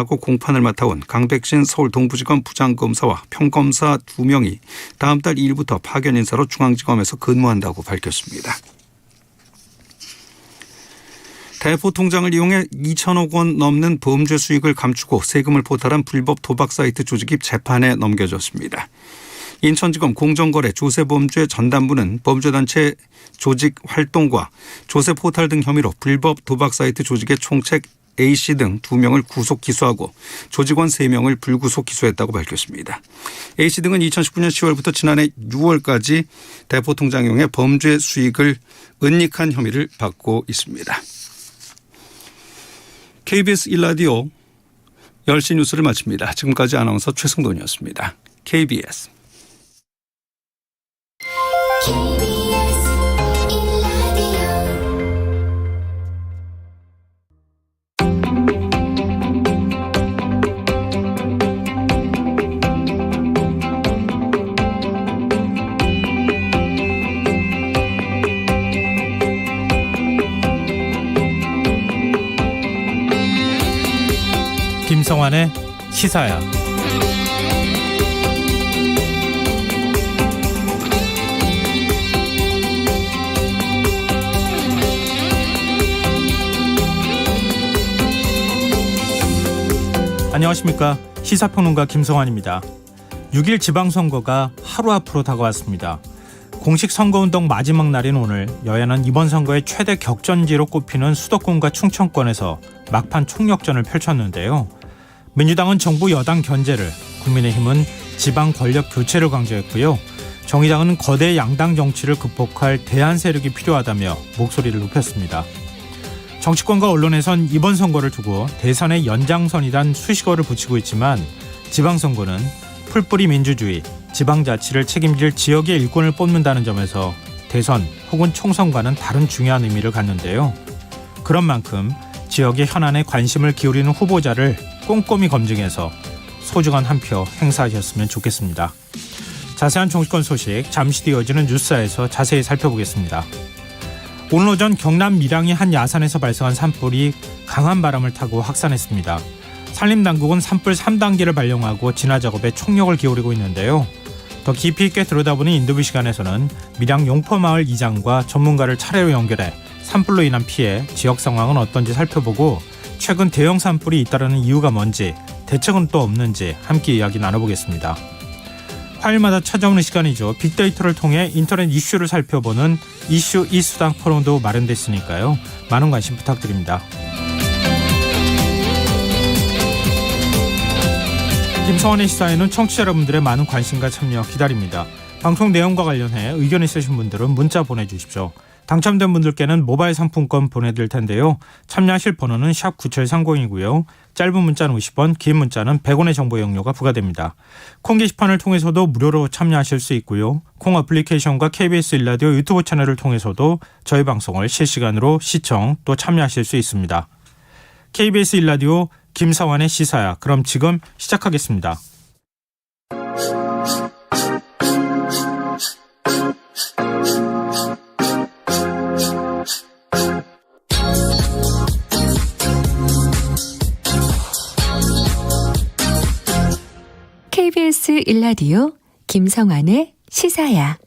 추진하고 공판을 맡아온 강백신 서울 동부지검 부장검사와 평검사 2명이 다음 달 2일부터 파견 인사로 중앙지검에서 근무한다고 밝혔습니다. 대포통장을 이용해 2천억 원 넘는 범죄 수익을 감추고 세금을 포탈한 불법 도박 사이트 조직이 재판에 넘겨졌습니다. 인천지검 공정거래 조세범죄 전담부는 범죄단체 조직 활동과 조세 포탈 등 혐의로 불법 도박 사이트 조직의 총책 A씨 등 2명을 구속 기소하고 조직원 3명을 불구속 기소했다고 밝혔습니다. A씨 등은 2019년 10월부터 지난해 6월까지 대포통장 이용해 범죄 수익을 은닉한 혐의를 받고 있습니다. KBS 1라디오 10시 뉴스를 마칩니다. 지금까지 아나운서 최승돈이었습니다. KBS 김성환의 시사야. 안녕하십니까. 시사평론가 김성환입니다. 6일 지방선거가 하루 앞으로 다가왔습니다. 공식 선거운동 마지막 날인 오늘 여야는 이번 선거의 최대 격전지로 꼽히는 수도권과 충청권에서 막판 총력전을 펼쳤는데요. 민주당은 정부 여당 견제를, 국민의힘은 지방 권력 교체를 강조했고요. 정의당은 거대 양당 정치를 극복할 대안 세력이 필요하다며 목소리를 높였습니다. 정치권과 언론에선 이번 선거를 두고 대선의 연장선이란 수식어를 붙이고 있지만 지방선거는 풀뿌리 민주주의, 지방자치를 책임질 지역의 일꾼을 뽑는다는 점에서 대선 혹은 총선과는 다른 중요한 의미를 갖는데요. 그런 만큼 지역의 현안에 관심을 기울이는 후보자를 꼼꼼히 검증해서 소중한 한 표 행사하셨으면 좋겠습니다. 자세한 정치권 소식 잠시 뒤 이어지는 뉴스에서 자세히 살펴보겠습니다. 오늘 오전 경남 밀양의 한 야산에서 발생한 산불이 강한 바람을 타고 확산했습니다. 산림당국은 산불 3단계를 발령하고 진화 작업에 총력을 기울이고 있는데요. 더 깊이 있게 들여다보는 인터뷰 시간에서는 밀양 용포마을 이장과 전문가를 차례로 연결해 산불로 인한 피해, 지역 상황은 어떤지 살펴보고 최근 대형 산불이 잇따르는 이유가 뭔지, 대책은 또 없는지 함께 이야기 나눠보겠습니다. 화요일마다 찾아오는 시간이죠. 빅데이터를 통해 인터넷 이슈를 살펴보는 이슈 이수당 포럼도 마련됐으니까요. 많은 관심 부탁드립니다. 김성환의 시사에는 청취자 여러분들의 많은 관심과 참여 기다립니다. 방송 내용과 관련해 의견 있으신 분들은 문자 보내주십시오. 당첨된 분들께는 모바일 상품권 보내드릴 텐데요. 참여하실 번호는 샵 9730이고요. 짧은 문자는 50원, 긴 문자는 100원의 정보 이용료가 부과됩니다. 콩 게시판을 통해서도 무료로 참여하실 수 있고요. 콩 어플리케이션과 KBS 1라디오 유튜브 채널을 통해서도 저희 방송을 실시간으로 시청 또 참여하실 수 있습니다. KBS 1라디오 김성환의 시사야. 그럼 지금 시작하겠습니다. KBS 1라디오 김성환의 시사야.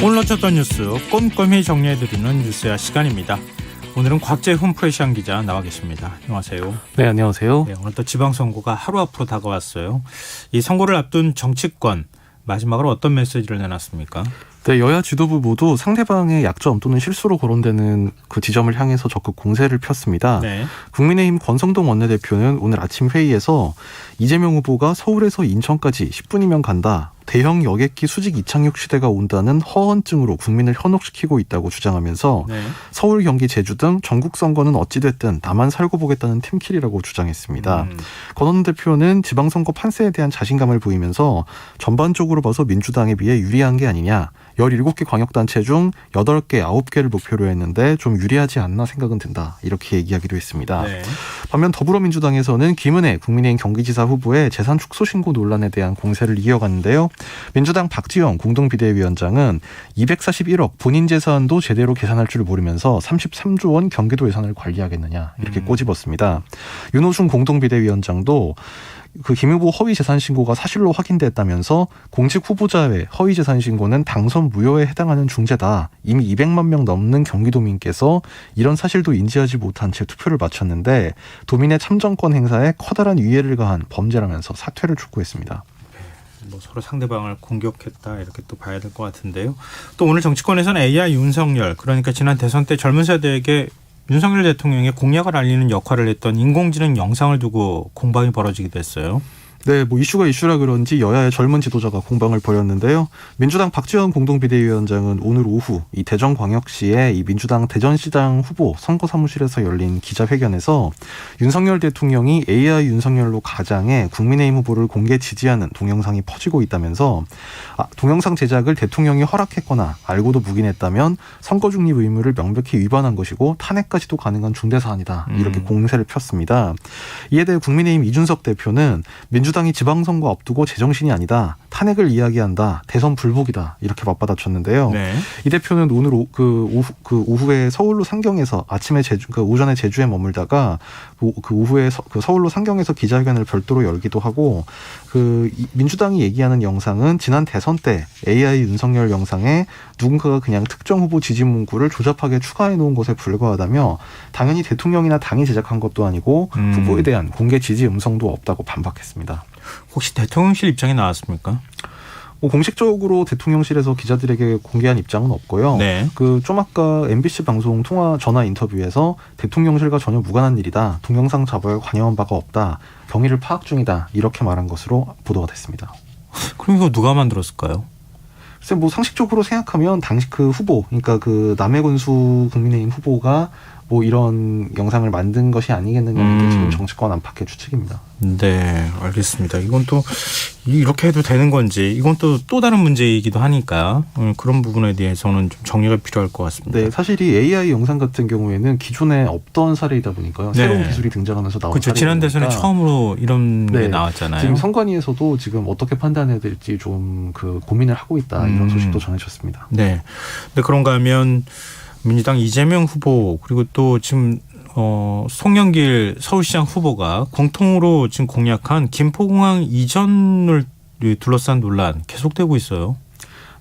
오늘 놓쳤던 뉴스 꼼꼼히 정리해드리는 뉴스야 시간입니다. 오늘은 곽재훈 프레시안 기자 나와 계십니다. 안녕하세요. 네, 안녕하세요. 네, 오늘 또 지방선거가 하루 앞으로 다가왔어요. 이 선거를 앞둔 정치권 마지막으로 어떤 메시지를 내놨습니까? 네, 여야 지도부 모두 상대방의 약점 또는 실수로 거론되는 그 지점을 향해서 적극 공세를 폈습니다. 네. 국민의힘 권성동 원내대표는 오늘 아침 회의에서 이재명 후보가 서울에서 인천까지 10분이면 간다. 대형 여객기 수직 이착륙 시대가 온다는 허언증으로 국민을 현혹시키고 있다고 주장하면서 네. 서울, 경기, 제주 등 전국 선거는 어찌됐든 나만 살고 보겠다는 팀킬이라고 주장했습니다. 권원훈 대표는 지방선거 판세에 대한 자신감을 보이면서 전반적으로 봐서 민주당에 비해 유리한 게 아니냐. 17개 광역단체 중 8개, 9개를 목표로 했는데 좀 유리하지 않나 생각은 든다. 이렇게 얘기하기도 했습니다. 네. 반면 더불어민주당에서는 김은혜 국민의힘 경기지사 후보의 재산 축소 신고 논란에 대한 공세를 이어갔는데요. 민주당 박지영 공동비대위원장은 241억 본인 재산도 제대로 계산할 줄 모르면서 33조 원 경기도 예산을 관리하겠느냐 이렇게 꼬집었습니다. 윤호중 공동비대위원장도 김 후보 허위 재산 신고가 사실로 확인됐다면서 공직 후보자의 허위 재산 신고는 당선 무효에 해당하는 중죄다. 이미 200만 명 넘는 경기도민께서 이런 사실도 인지하지 못한 채 투표를 마쳤는데 도민의 참정권 행사에 커다란 위해를 가한 범죄라면서 사퇴를 촉구했습니다. 뭐 서로 상대방을 공격했다 이렇게 또 봐야 될 것 같은데요. 또 오늘 정치권에서는 AI 윤석열, 그러니까 지난 대선 때 젊은 세대에게 윤석열 대통령의 공약을 알리는 역할을 했던 인공지능 영상을 두고 공방이 벌어지기도 했어요. 네, 뭐 이슈가 이슈라 그런지 여야의 젊은 지도자가 공방을 벌였는데요. 민주당 박지원 공동비대위원장은 오늘 오후 이 대전광역시의 이 민주당 대전시장 후보 선거사무실에서 열린 기자회견에서 윤석열 대통령이 AI 윤석열로 가장해 국민의힘 후보를 공개 지지하는 동영상이 퍼지고 있다면서 동영상 제작을 대통령이 허락했거나 알고도 묵인했다면 선거 중립 의무를 명백히 위반한 것이고 탄핵까지도 가능한 중대 사안이다. 이렇게 공세를 폈습니다. 이에 대해 국민의힘 이준석 대표는 민주당이 지방선거 앞두고 제정신이 아니다. 탄핵을 이야기한다. 대선 불복이다. 이렇게 맞받아쳤는데요. 네. 이 대표는 오늘 오후에 서울로 상경에서 아침에 오전에 제주에 머물다가 오후에 서울로 상경에서 기자회견을 별도로 열기도 하고 민주당이 얘기하는 영상은 지난 대선 때 AI 윤석열 영상에 누군가가 그냥 특정 후보 지지 문구를 조잡하게 추가해 놓은 것에 불과하다며 당연히 대통령이나 당이 제작한 것도 아니고 후보에 대한 공개 지지 음성도 없다고 반박했습니다. 혹시 대통령실 입장이 나왔습니까? 공식적으로 대통령실에서 기자들에게 공개한 입장은 없고요. 네. 좀 아까 MBC 방송 전화 인터뷰에서 대통령실과 전혀 무관한 일이다. 동영상 자료에 관여한 바가 없다. 경위를 파악 중이다. 이렇게 말한 것으로 보도가 됐습니다. 그럼 이거 누가 만들었을까요? 글쎄 뭐 상식적으로 생각하면 당시 후보, 그러니까 남해군수 국민의힘 후보가 뭐 이런 영상을 만든 것이 아니겠느냐. 이게 지금 정치권 안팎의 추측입니다. 네, 알겠습니다. 이건 또 이렇게 해도 되는 건지 이건 또 다른 문제이기도 하니까 그런 부분에 대해서는 좀 정리가 필요할 것 같습니다. 네, 사실 이 AI 영상 같은 경우에는 기존에 없던 사례이다 보니까요. 네. 새로운 기술이 등장하면서 나온 그렇죠. 지난 대선에 처음으로 이런 게 네. 나왔잖아요. 지금 선관위에서도 지금 어떻게 판단해야 될지 좀 고민을 하고 있다. 이런 소식도 전해졌습니다. 네. 근데 그런가 하면 민주당 이재명 후보 그리고 또 지금 송영길 서울시장 후보가 공통으로 지금 공약한 김포공항 이전을 둘러싼 논란 계속되고 있어요.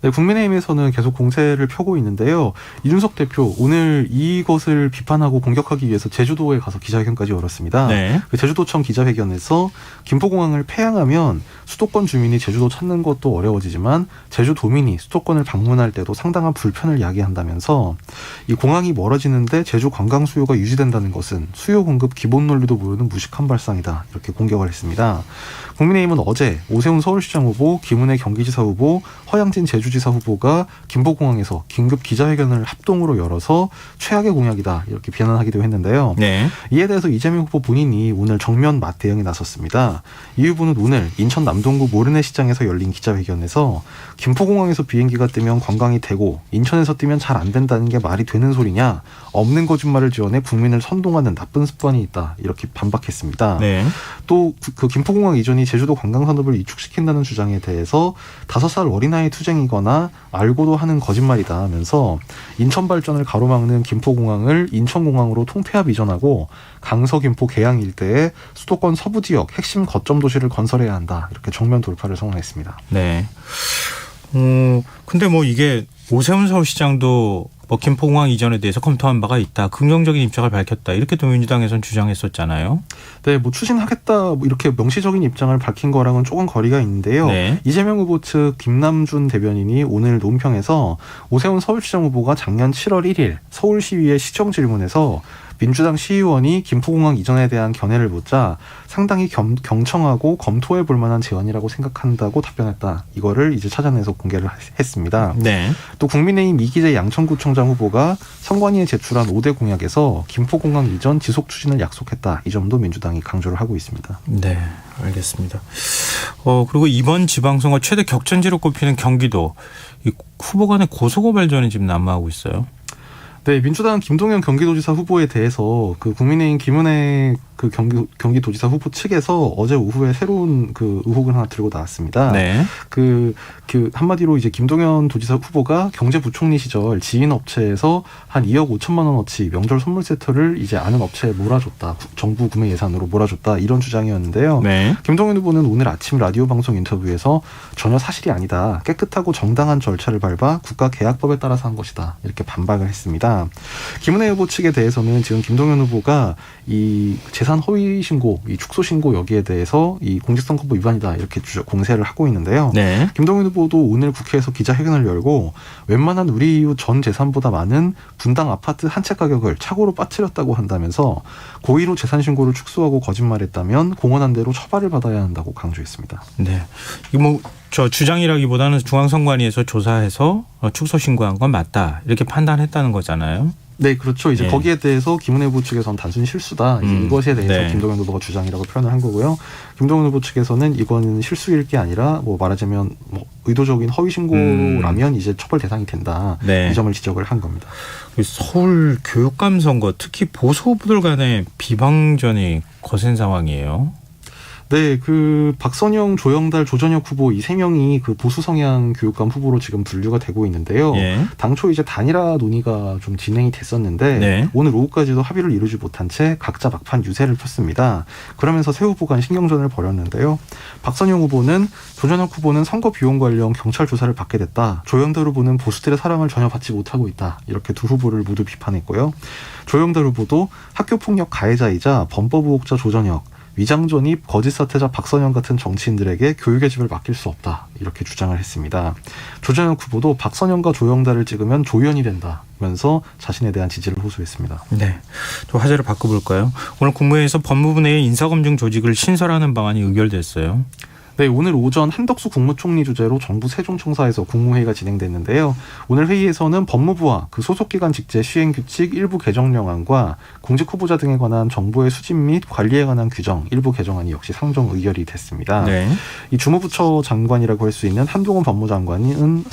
네, 국민의힘에서는 계속 공세를 펴고 있는데요. 이준석 대표 오늘 이것을 비판하고 공격하기 위해서 제주도에 가서 기자회견까지 열었습니다. 네. 제주도청 기자회견에서 김포공항을 폐항하면 수도권 주민이 제주도 찾는 것도 어려워지지만 제주도민이 수도권을 방문할 때도 상당한 불편을 야기한다면서 이 공항이 멀어지는데 제주 관광 수요가 유지된다는 것은 수요 공급 기본 논리도 모르는 무식한 발상이다. 이렇게 공격을 했습니다. 국민의힘은 어제 오세훈 서울시장 후보, 김은혜 경기지사 후보, 허양진 제주지사 후보가 김포공항에서 긴급 기자회견을 합동으로 열어서 최악의 공약이다 이렇게 비난하기도 했는데요. 네. 이에 대해서 이재명 후보 본인이 오늘 정면 맞대응에 나섰습니다. 이 후보는 오늘 인천 남동구 모르네시장에서 열린 기자회견에서 김포공항에서 비행기가 뜨면 관광이 되고 인천에서 뜨면 잘 안 된다는 게 말이 되는 소리냐. 없는 거짓말을 지어내 국민을 선동하는 나쁜 습관이 있다. 이렇게 반박했습니다. 네. 또 김포공항 이전이 제주도 관광산업을 위축시킨다는 주장에 대해서 5살 어린아이 투쟁이거나 알고도 하는 거짓말이다 하면서 인천 발전을 가로막는 김포공항을 인천공항으로 통폐합 이전하고 강서, 김포, 계양 일대에 수도권 서부 지역 핵심 거점 도시를 건설해야 한다. 이렇게 정면 돌파를 선언했습니다. 네. 근데 뭐 이게 오세훈 서울시장도 김포공항 이전에 대해서 검토한 바가 있다. 긍정적인 입장을 밝혔다. 이렇게 또 민주당에서는 주장했었잖아요. 네, 추진하겠다 이렇게 명시적인 입장을 밝힌 거랑은 조금 거리가 있는데요. 네. 이재명 후보 측 김남준 대변인이 오늘 논평에서 오세훈 서울시장 후보가 작년 7월 1일 서울시위의 시정 질문에서 민주당 시의원이 김포공항 이전에 대한 견해를 묻자 상당히 경청하고 검토해 볼 만한 제안이라고 생각한다고 답변했다. 이거를 이제 찾아내서 공개를 했습니다. 네. 또 국민의힘 이기재 양천구청장 후보가 선관위에 제출한 5대 공약에서 김포공항 이전 지속 추진을 약속했다. 이 점도 민주당이 강조를 하고 있습니다. 네, 알겠습니다. 그리고 이번 지방선거 최대 격전지로 꼽히는 경기도 이 후보 간의 고소고발전이 지금 난무하고 있어요. 네, 민주당 김동연 경기도지사 후보에 대해서 그 국민의힘 김은혜 그 경기도지사 후보 측에서 어제 오후에 새로운 그 의혹을 하나 들고 나왔습니다. 네. 그 한마디로 이제 김동연 도지사 후보가 경제부총리 시절 지인 업체에서 한 2억 5천만 원어치 명절 선물 세트를 이제 아는 업체에 몰아줬다. 정부 구매 예산으로 몰아줬다. 이런 주장이었는데요. 네. 김동연 후보는 오늘 아침 라디오 방송 인터뷰에서 전혀 사실이 아니다. 깨끗하고 정당한 절차를 밟아 국가계약법에 따라서 한 것이다. 이렇게 반박을 했습니다. 김은혜 후보 측에 대해서는 지금 김동연 후보가 이 재산 허위 신고, 이 축소 신고 여기에 대해서 이 공직선거법 위반이다 이렇게 공세를 하고 있는데요. 네. 김동연 후보도 오늘 국회에서 기자회견을 열고 웬만한 우리 이웃 전 재산보다 많은 분당 아파트 한 채 가격을 착오로 빠뜨렸다고 한다면서 고의로 재산 신고를 축소하고 거짓말했다면 공언한 대로 처벌을 받아야 한다고 강조했습니다. 네. 이거 저 주장이라기보다는 중앙선관위에서 조사해서 축소 신고한 건 맞다 이렇게 판단했다는 거잖아요. 네, 그렇죠. 이제 예. 거기에 대해서 김은혜 후보 측에서는 단순히 실수다. 이제 이것에 대해서 네. 김동연 후보가 주장이라고 표현을 한 거고요. 김동연 후보 측에서는 이거는 실수일 게 아니라 뭐 말하자면 뭐 의도적인 허위 신고라면 이제 처벌 대상이 된다. 네. 이 점을 지적을 한 겁니다. 서울 교육감 선거 특히 보수 후보들 간의 비방전이 거센 상황이에요. 네, 그 박선영, 조영달, 조전혁 후보 이 세 명이 그 보수 성향 교육감 후보로 지금 분류가 되고 있는데요. 예. 당초 이제 단일화 논의가 좀 진행이 됐었는데 네. 오늘 오후까지도 합의를 이루지 못한 채 각자 막판 유세를 폈습니다. 그러면서 세 후보 간 신경전을 벌였는데요. 박선영 후보는 조전혁 후보는 선거 비용 관련 경찰 조사를 받게 됐다. 조영달 후보는 보수들의 사랑을 전혀 받지 못하고 있다. 이렇게 두 후보를 모두 비판했고요. 조영달 후보도 학교폭력 가해자이자 범법 의혹자 조전혁, 위장 전입, 거짓 사태자 박선영 같은 정치인들에게 교육의 집을 맡길 수 없다. 이렇게 주장을 했습니다. 조전혁 후보도 박선영과 조영달을 찍으면 조연이 된다면서 자신에 대한 지지를 호소했습니다. 네. 좀 화제를 바꿔볼까요? 오늘 국무회의에서 법무부 내의 인사검증 조직을 신설하는 방안이 의결됐어요. 네, 오늘 오전 한덕수 국무총리 주재로 정부 세종청사에서 국무회의가 진행됐는데요. 오늘 회의에서는 법무부와 그 소속기관 직제 시행규칙 일부 개정령안과 공직 후보자 등에 관한 정보의 수집 및 관리에 관한 규정 일부 개정안이 역시 상정 의결이 됐습니다. 네. 이 주무부처 장관이라고 할 수 있는 한동훈 법무장관은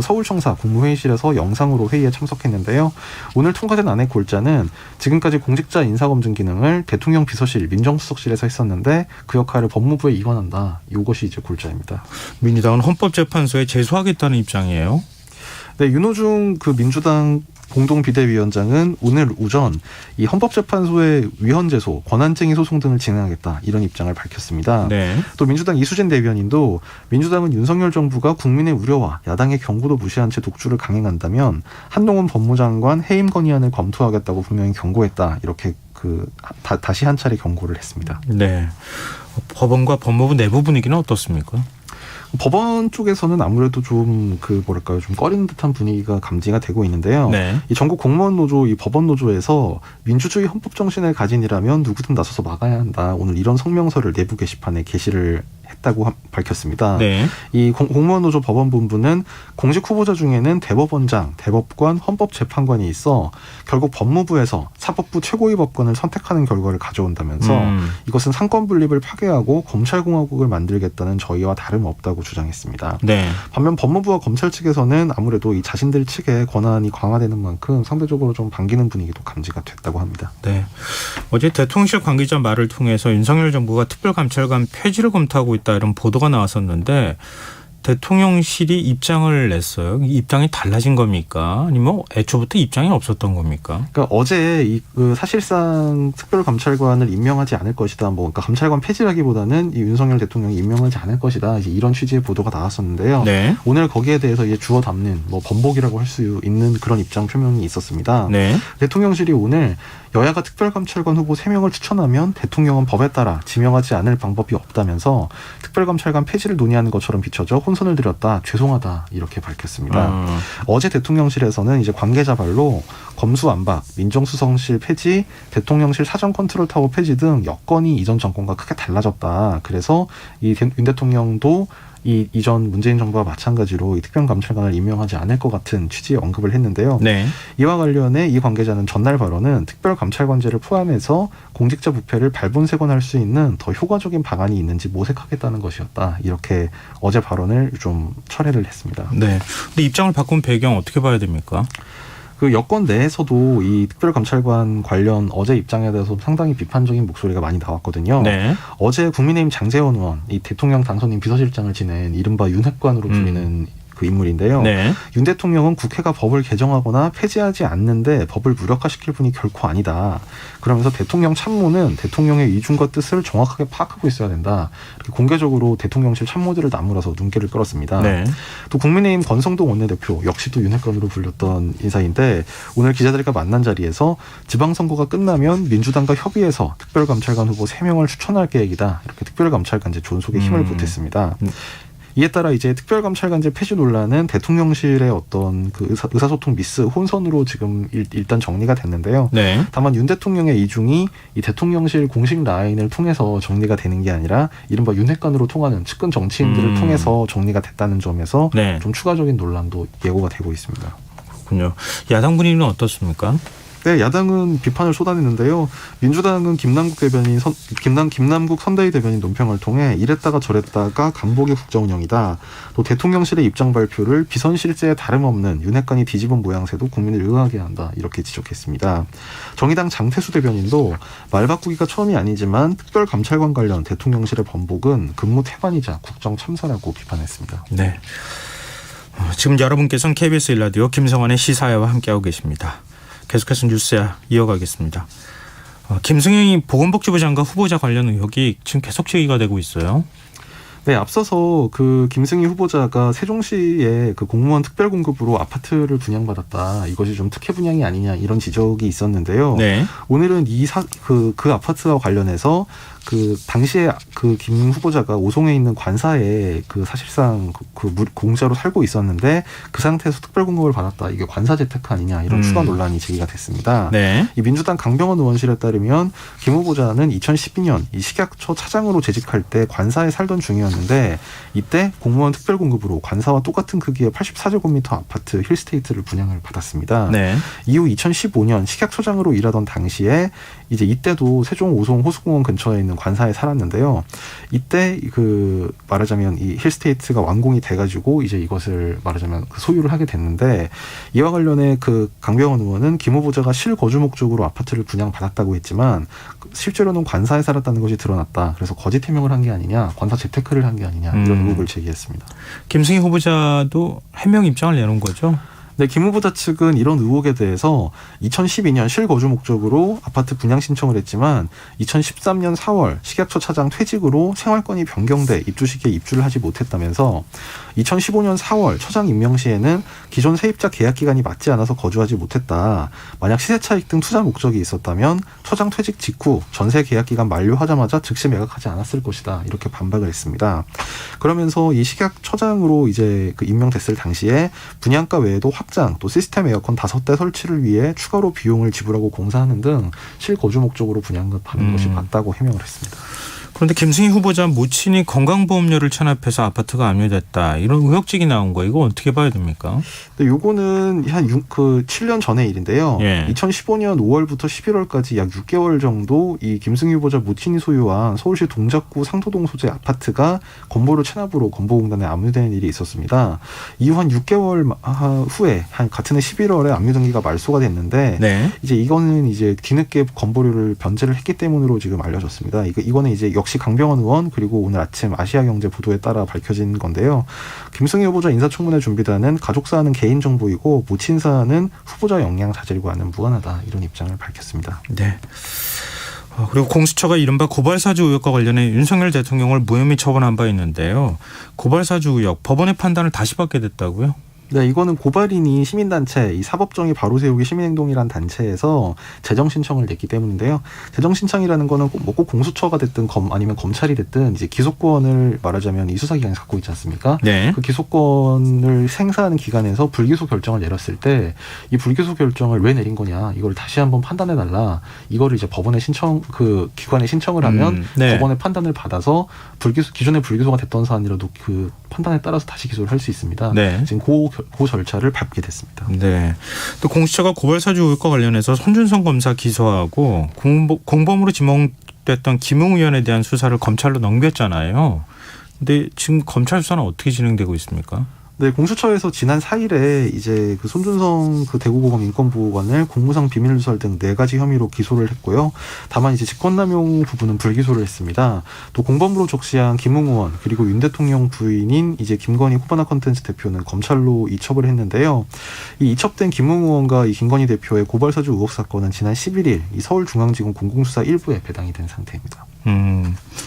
서울청사 국무회의실에서 영상으로 회의에 참석했는데요. 오늘 통과된 안의 골자는 지금까지 공직자 인사검증 기능을 대통령 비서실, 민정수석실에서 했었는데 그 역할을 법무부에 이관한다. 이것이 이제 골자입니다. 민주당은 헌법재판소에 제소하겠다는 입장이에요. 네, 윤호중 그 민주당 공동비대위원장은 오늘 오전 이 헌법재판소의 위헌제소, 권한쟁의 소송 등을 진행하겠다 이런 입장을 밝혔습니다. 네. 또 민주당 이수진 대변인도 민주당은 윤석열 정부가 국민의 우려와 야당의 경고도 무시한 채 독주를 강행한다면 한동훈 법무장관 해임 건의안을 검토하겠다고 분명히 경고했다 이렇게 다시 한 차례 경고를 했습니다. 네. 법원과 법무부 내부 분위기는 어떻습니까? 법원 쪽에서는 아무래도 좀 좀 꺼리는 듯한 분위기가 감지가 되고 있는데요. 네. 이 전국 공무원 노조, 이 법원 노조에서 민주주의 헌법 정신을 가진이라면 누구든 나서서 막아야 한다. 오늘 이런 성명서를 내부 게시판에 게시를 했다고 밝혔습니다. 네. 이 공무원 노조 법원본부는 공직 후보자 중에는 대법원장, 대법관, 헌법재판관이 있어 결국 법무부에서 사법부 최고위 법관을 선택하는 결과를 가져온다면서 이것은 상권 분립을 파괴하고 검찰공화국을 만들겠다는 저희와 다름없다고 주장했습니다. 네. 반면 법무부와 검찰 측에서는 아무래도 이 자신들 측의 권한이 강화되는 만큼 상대적으로 좀 반기는 분위기도 감지가 됐다고 합니다. 네. 어제 대통령실 관계자 말을 통해서 윤석열 정부가 특별감찰관 폐지를 검토하고 있다 이런 보도가 나왔었는데 대통령실이 입장을 냈어요. 이 입장이 달라진 겁니까? 아니면 애초부터 입장이 없었던 겁니까? 그러니까 어제 사실상 특별감찰관을 임명하지 않을 것이다. 그러니까 감찰관 폐지라기보다는 이 윤석열 대통령이 임명하지 않을 것이다. 이제 이런 취지의 보도가 나왔었는데요. 네. 오늘 거기에 대해서 이제 주워 담는 번복이라고 할 수 있는 그런 입장 표명이 있었습니다. 네. 대통령실이 오늘 여야가 특별감찰관 후보 3명을 추천하면 대통령은 법에 따라 지명하지 않을 방법이 없다면서 특별감찰관 폐지를 논의하는 것처럼 비춰져 혼선을 드렸다. 죄송하다. 이렇게 밝혔습니다. 어제 대통령실에서는 이제 관계자 발로 검수안박, 민정수석실 폐지, 대통령실 사전 컨트롤 타워 폐지 등 여건이 이전 정권과 크게 달라졌다. 그래서 이 윤 대통령도 이전 문재인 정부와 마찬가지로 이 특별감찰관을 임명하지 않을 것 같은 취지의 언급을 했는데요. 네. 이와 관련해 이 관계자는 전날 발언은 특별감찰관제를 포함해서 공직자 부패를 발본색원할 수 있는 더 효과적인 방안이 있는지 모색하겠다는 것이었다. 이렇게 어제 발언을 좀 철회를 했습니다. 네. 근데 입장을 바꾼 배경 어떻게 봐야 됩니까? 그 여권 내에서도 이 특별감찰관 관련 어제 입장에 대해서 상당히 비판적인 목소리가 많이 나왔거든요. 네. 어제 국민의힘 장제원 의원, 이 대통령 당선인 비서실장을 지낸 이른바 윤핵관으로 불리는 그 인물인데요. 네. 윤 대통령은 국회가 법을 개정하거나 폐지하지 않는데 법을 무력화시킬 분이 결코 아니다. 그러면서 대통령 참모는 대통령의 이중과 뜻을 정확하게 파악하고 있어야 된다. 이렇게 공개적으로 대통령실 참모들을 나무라서 눈길을 끌었습니다. 네. 또 국민의힘 권성동 원내대표 역시 또 윤핵관으로 불렸던 인사인데 오늘 기자들과 만난 자리에서 지방선거가 끝나면 민주당과 협의해서 특별감찰관 후보 3명을 추천할 계획이다. 이렇게 특별감찰관제 존속에 힘을 보탰습니다. 이에 따라 이제 특별감찰관제 폐지 논란은 대통령실의 어떤 그 의사소통 미스 혼선으로 지금 일단 정리가 됐는데요. 네. 다만 윤 대통령의 이중이 이 대통령실 공식 라인을 통해서 정리가 되는 게 아니라 이른바 윤핵관으로 통하는 측근 정치인들을 통해서 정리가 됐다는 점에서 네. 좀 추가적인 논란도 예고가 되고 있습니다. 그렇군요. 야당 분위기는 어떻습니까? 네, 야당은 비판을 쏟아냈는데요. 민주당은 김남국 선대위 대변인 논평을 통해 이랬다가 저랬다가 간복의 국정운영이다. 또 대통령실의 입장 발표를 비선 실세에 다름없는 윤핵관이 뒤집은 모양새도 국민을 의아하게 한다. 이렇게 지적했습니다. 정의당 장태수 대변인도 말 바꾸기가 처음이 아니지만 특별감찰관 관련 대통령실의 번복은 근무 태반이자 국정 참사라고 비판했습니다. 네. 지금 여러분께서는 KBS 1라디오 김성환의 시사회와 함께하고 계십니다. 계속해서 뉴스야 이어가겠습니다. 김승희 보건복지부 장관 후보자 관련 의혹이 지금 계속 제기가 되고 있어요. 네, 앞서서 그 김승희 후보자가 세종시에 그 공무원 특별공급으로 아파트를 분양받았다. 이것이 좀 특혜 분양이 아니냐 이런 지적이 있었는데요. 네. 오늘은 그 아파트와 관련해서 그 당시에 그 김 후보자가 오송에 있는 관사에 그 사실상 공짜로 살고 있었는데 그 상태에서 특별공급을 받았다. 이게 관사 재테크 아니냐 이런 추가 논란이 제기가 됐습니다. 네. 이 민주당 강병원 의원실에 따르면 김 후보자는 2012년 이 식약처 차장으로 재직할 때 관사에 살던 중이었는데 이때 공무원 특별공급으로 관사와 똑같은 크기의 84제곱미터 아파트 힐스테이트를 분양을 받았습니다. 네. 이후 2015년 식약처장으로 일하던 당시에 이제 이때도 세종 오송 호수공원 근처에 있는 관사에 살았는데요. 이때 그 말하자면 이 힐스테이트가 완공이 돼가지고 이제 이것을 말하자면 소유를 하게 됐는데 이와 관련해 그 강병원 의원은 김 후보자가 실거주 목적으로 아파트를 분양받았다고 했지만 실제로는 관사에 살았다는 것이 드러났다. 그래서 거짓 해명을 한 게 아니냐, 관사 재테크를 한 게 아니냐 이런 의혹을 제기했습니다. 김승희 후보자도 해명 입장을 내놓은 거죠? 네, 김 후보자 측은 이런 의혹에 대해서 2012년 실거주 목적으로 아파트 분양 신청을 했지만 2013년 4월 식약처 차장 퇴직으로 생활권이 변경돼 입주 시기에 입주를 하지 못했다면서 2015년 4월 처장 임명 시에는 기존 세입자 계약 기간이 맞지 않아서 거주하지 못했다. 만약 시세 차익 등 투자 목적이 있었다면 처장 퇴직 직후 전세 계약 기간 만료하자마자 즉시 매각하지 않았을 것이다. 이렇게 반박을 했습니다. 그러면서 이 식약처장으로 이제 그 임명됐을 당시에 분양가 외에도 확장 또 시스템 에어컨 5대 설치를 위해 추가로 비용을 지불하고 공사하는 등 실거주 목적으로 분양받은 것이 맞다고 해명을 했습니다. 그런데 김승희 후보자 모친이 건강보험료를 체납해서 아파트가 압류됐다. 이런 의혹직이 나온 거 이거 어떻게 봐야 됩니까? 근데 요거는 한 7년 전의 일인데요. 예. 2015년 5월부터 11월까지 약 6개월 정도 이 김승희 후보자 모친이 소유한 서울시 동작구 상도동 소재 아파트가 건보료 체납으로 건보공단에 압류되는 일이 있었습니다. 이후 한 6개월 후에 한 같은 해 11월에 압류 등기가 말소가 됐는데 네. 이제 이거는 이제 뒤늦게 건보료를 변제를 했기 때문으로 지금 알려졌습니다. 이거는 이제 역시 강병원 의원 그리고 오늘 아침 아시아경제 보도에 따라 밝혀진 건데요. 김승희 후보자 인사청문회 준비단은 가족사안은 개인정보이고 모친사안은 후보자 역량 자질과는 무관하다 이런 입장을 밝혔습니다. 네. 그리고 공수처가 이른바 고발사주 의혹과 관련해 윤석열 대통령을 무혐의 처분한 바 있는데요. 고발사주 의혹 법원의 판단을 다시 받게 됐다고요? 네, 이거는 고발인이 시민단체, 이 사법정의 바로 세우기 시민행동이란 단체에서 재정 신청을 냈기 때문인데요. 재정 신청이라는 거는 꼭 공수처가 됐든 아니면 검찰이 됐든 이제 기소권을 말하자면 이 수사기관이 갖고 있지 않습니까? 네. 그 기소권을 행사하는 기관에서 불기소 결정을 내렸을 때 이 불기소 결정을 왜 내린 거냐, 이걸 다시 한번 판단해 달라. 이거를 이제 법원에 기관에 신청을 하면 네. 법원의 판단을 받아서 기존에 불기소가 됐던 사안이라도 그 판단에 따라서 다시 기소를 할 수 있습니다. 네. 지금 그 절차를 밟게 됐습니다. 네. 또 공수처가 고발사주 의혹과 관련해서 손준성 검사 기소하고 공범으로 지목됐던 김웅 의원에 대한 수사를 검찰로 넘겼잖아요. 근데 지금 검찰 수사는 어떻게 진행되고 있습니까? 네, 공수처에서 지난 4일에 이제 그 손준성 그 대구고검 인권보호관을 공무상 비밀누설 등 4가지 혐의로 기소를 했고요. 다만 이제 직권남용 부분은 불기소를 했습니다. 또 공범으로 적시한 김웅 의원 그리고 윤 대통령 부인인 이제 김건희 코바나 컨텐츠 대표는 검찰로 이첩을 했는데요. 이 이첩된 김웅 의원과 이 김건희 대표의 고발사주 의혹 사건은 지난 11일 이 서울중앙지검 공공수사 1부에 배당이 된 상태입니다.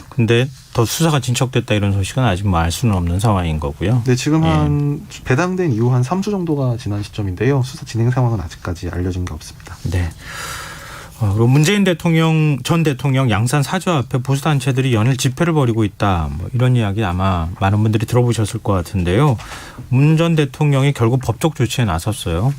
근데 더 수사가 진척됐다 이런 소식은 아직 뭐 알 수는 없는 상황인 거고요. 네, 지금 배당된 이후 한 3주 정도가 지난 시점인데요. 수사 진행 상황은 아직까지 알려진 게 없습니다. 네. 그리고 문재인 전 대통령 양산 사저 앞에 보수단체들이 연일 집회를 벌이고 있다. 뭐 이런 이야기 아마 많은 분들이 들어보셨을 것 같은데요. 문 전 대통령이 결국 법적 조치에 나섰어요.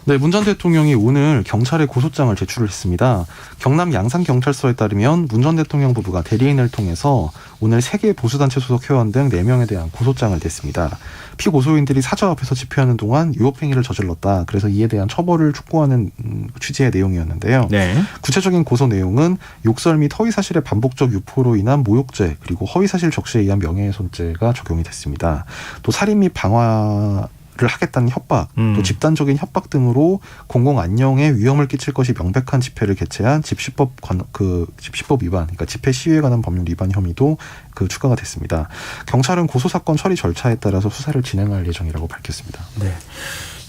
네, 문 전 대통령이 오늘 경찰에 고소장을 제출을 했습니다. 경남 양산경찰서에 따르면 문 전 대통령 부부가 대리인을 통해서 오늘 3개 보수단체 소속 회원 등 4명에 대한 고소장을 냈습니다. 피고소인들이 사저 앞에서 집회하는 동안 유혹행위를 저질렀다. 그래서 이에 대한 처벌을 촉구하는 취지의 내용이었는데요. 네. 구체적인 고소 내용은 욕설 및 허위사실의 반복적 유포로 인한 모욕죄 그리고 허위사실 적시에 의한 명예훼손죄가 적용이 됐습니다. 또 살인 및 방화 를 하겠다는 협박, 또 집단적인 협박 등으로 공공 안녕에 위험을 끼칠 것이 명백한 집회를 개최한 집시법 위반, 그러니까 집회 시위에 관한 법률 위반 혐의도 추가가 됐습니다. 경찰은 고소 사건 처리 절차에 따라서 수사를 진행할 예정이라고 밝혔습니다. 네.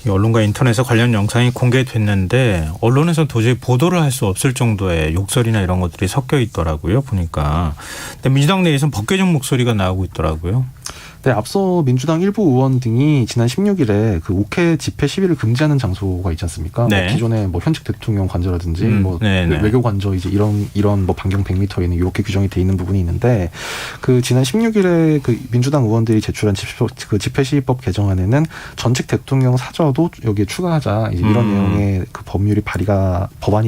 언론과 인터넷에 관련 영상이 공개됐는데 언론에서 도저히 보도를 할 수 없을 정도의 욕설이나 이런 것들이 섞여 있더라고요. 보니까. 근데 민주당 내에서는 법개정 목소리가 나오고 있더라고요. 네, 앞서 민주당 일부 의원 등이 지난 16일에 그 옥회 집회 시위를 금지하는 장소가 있지 않습니까? 네. 뭐 기존에 뭐 현직 대통령 관저라든지 외교 관저 이제 이런 뭐 반경 100m 이는 이렇게 규정이 돼 있는 부분이 있는데 그 지난 16일에 그 민주당 의원들이 제출한 집회 시위법 개정안에는 전직 대통령 사저도 여기에 추가하자 이제 이런 내용의 그 법안이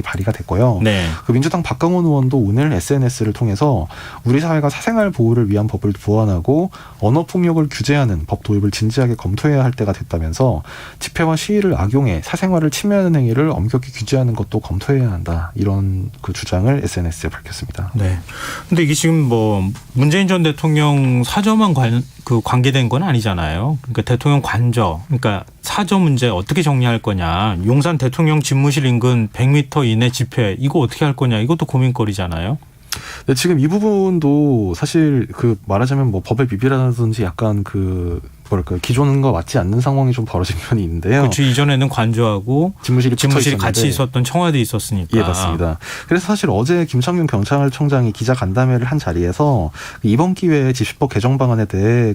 발의가 됐고요. 네. 그 민주당 박강원 의원도 오늘 SNS를 통해서 우리 사회가 사생활 보호를 위한 법을 보완하고 언어 폭력을 규제하는 법 도입을 진지하게 검토해야 할 때가 됐다면서 집회와 시위를 악용해 사생활을 침해하는 행위를 엄격히 규제하는 것도 검토해야 한다. 이런 그 주장을 SNS에 밝혔습니다. 네. 근데 이게 지금 뭐 문재인 전 대통령 사저만 관계된 건 아니잖아요. 그러니까 대통령 관저, 그러니까 사저 문제 어떻게 정리할 거냐. 용산 대통령 집무실 인근 100m 이내 집회 이거 어떻게 할 거냐. 이것도 고민거리잖아요. 네, 지금 이 부분도 사실 말하자면 뭐 법의 비비라든지 약간 기존과 맞지 않는 상황이 좀 벌어진 면이 있는데요. 그렇죠. 이전에는 관저하고 집무실이 같이 있었던 청와대에 있었으니까. 예, 맞습니다. 그래서 사실 어제 김창균 경찰청장이 기자 간담회를 한 자리에서 이번 기회에 집시법 개정 방안에 대해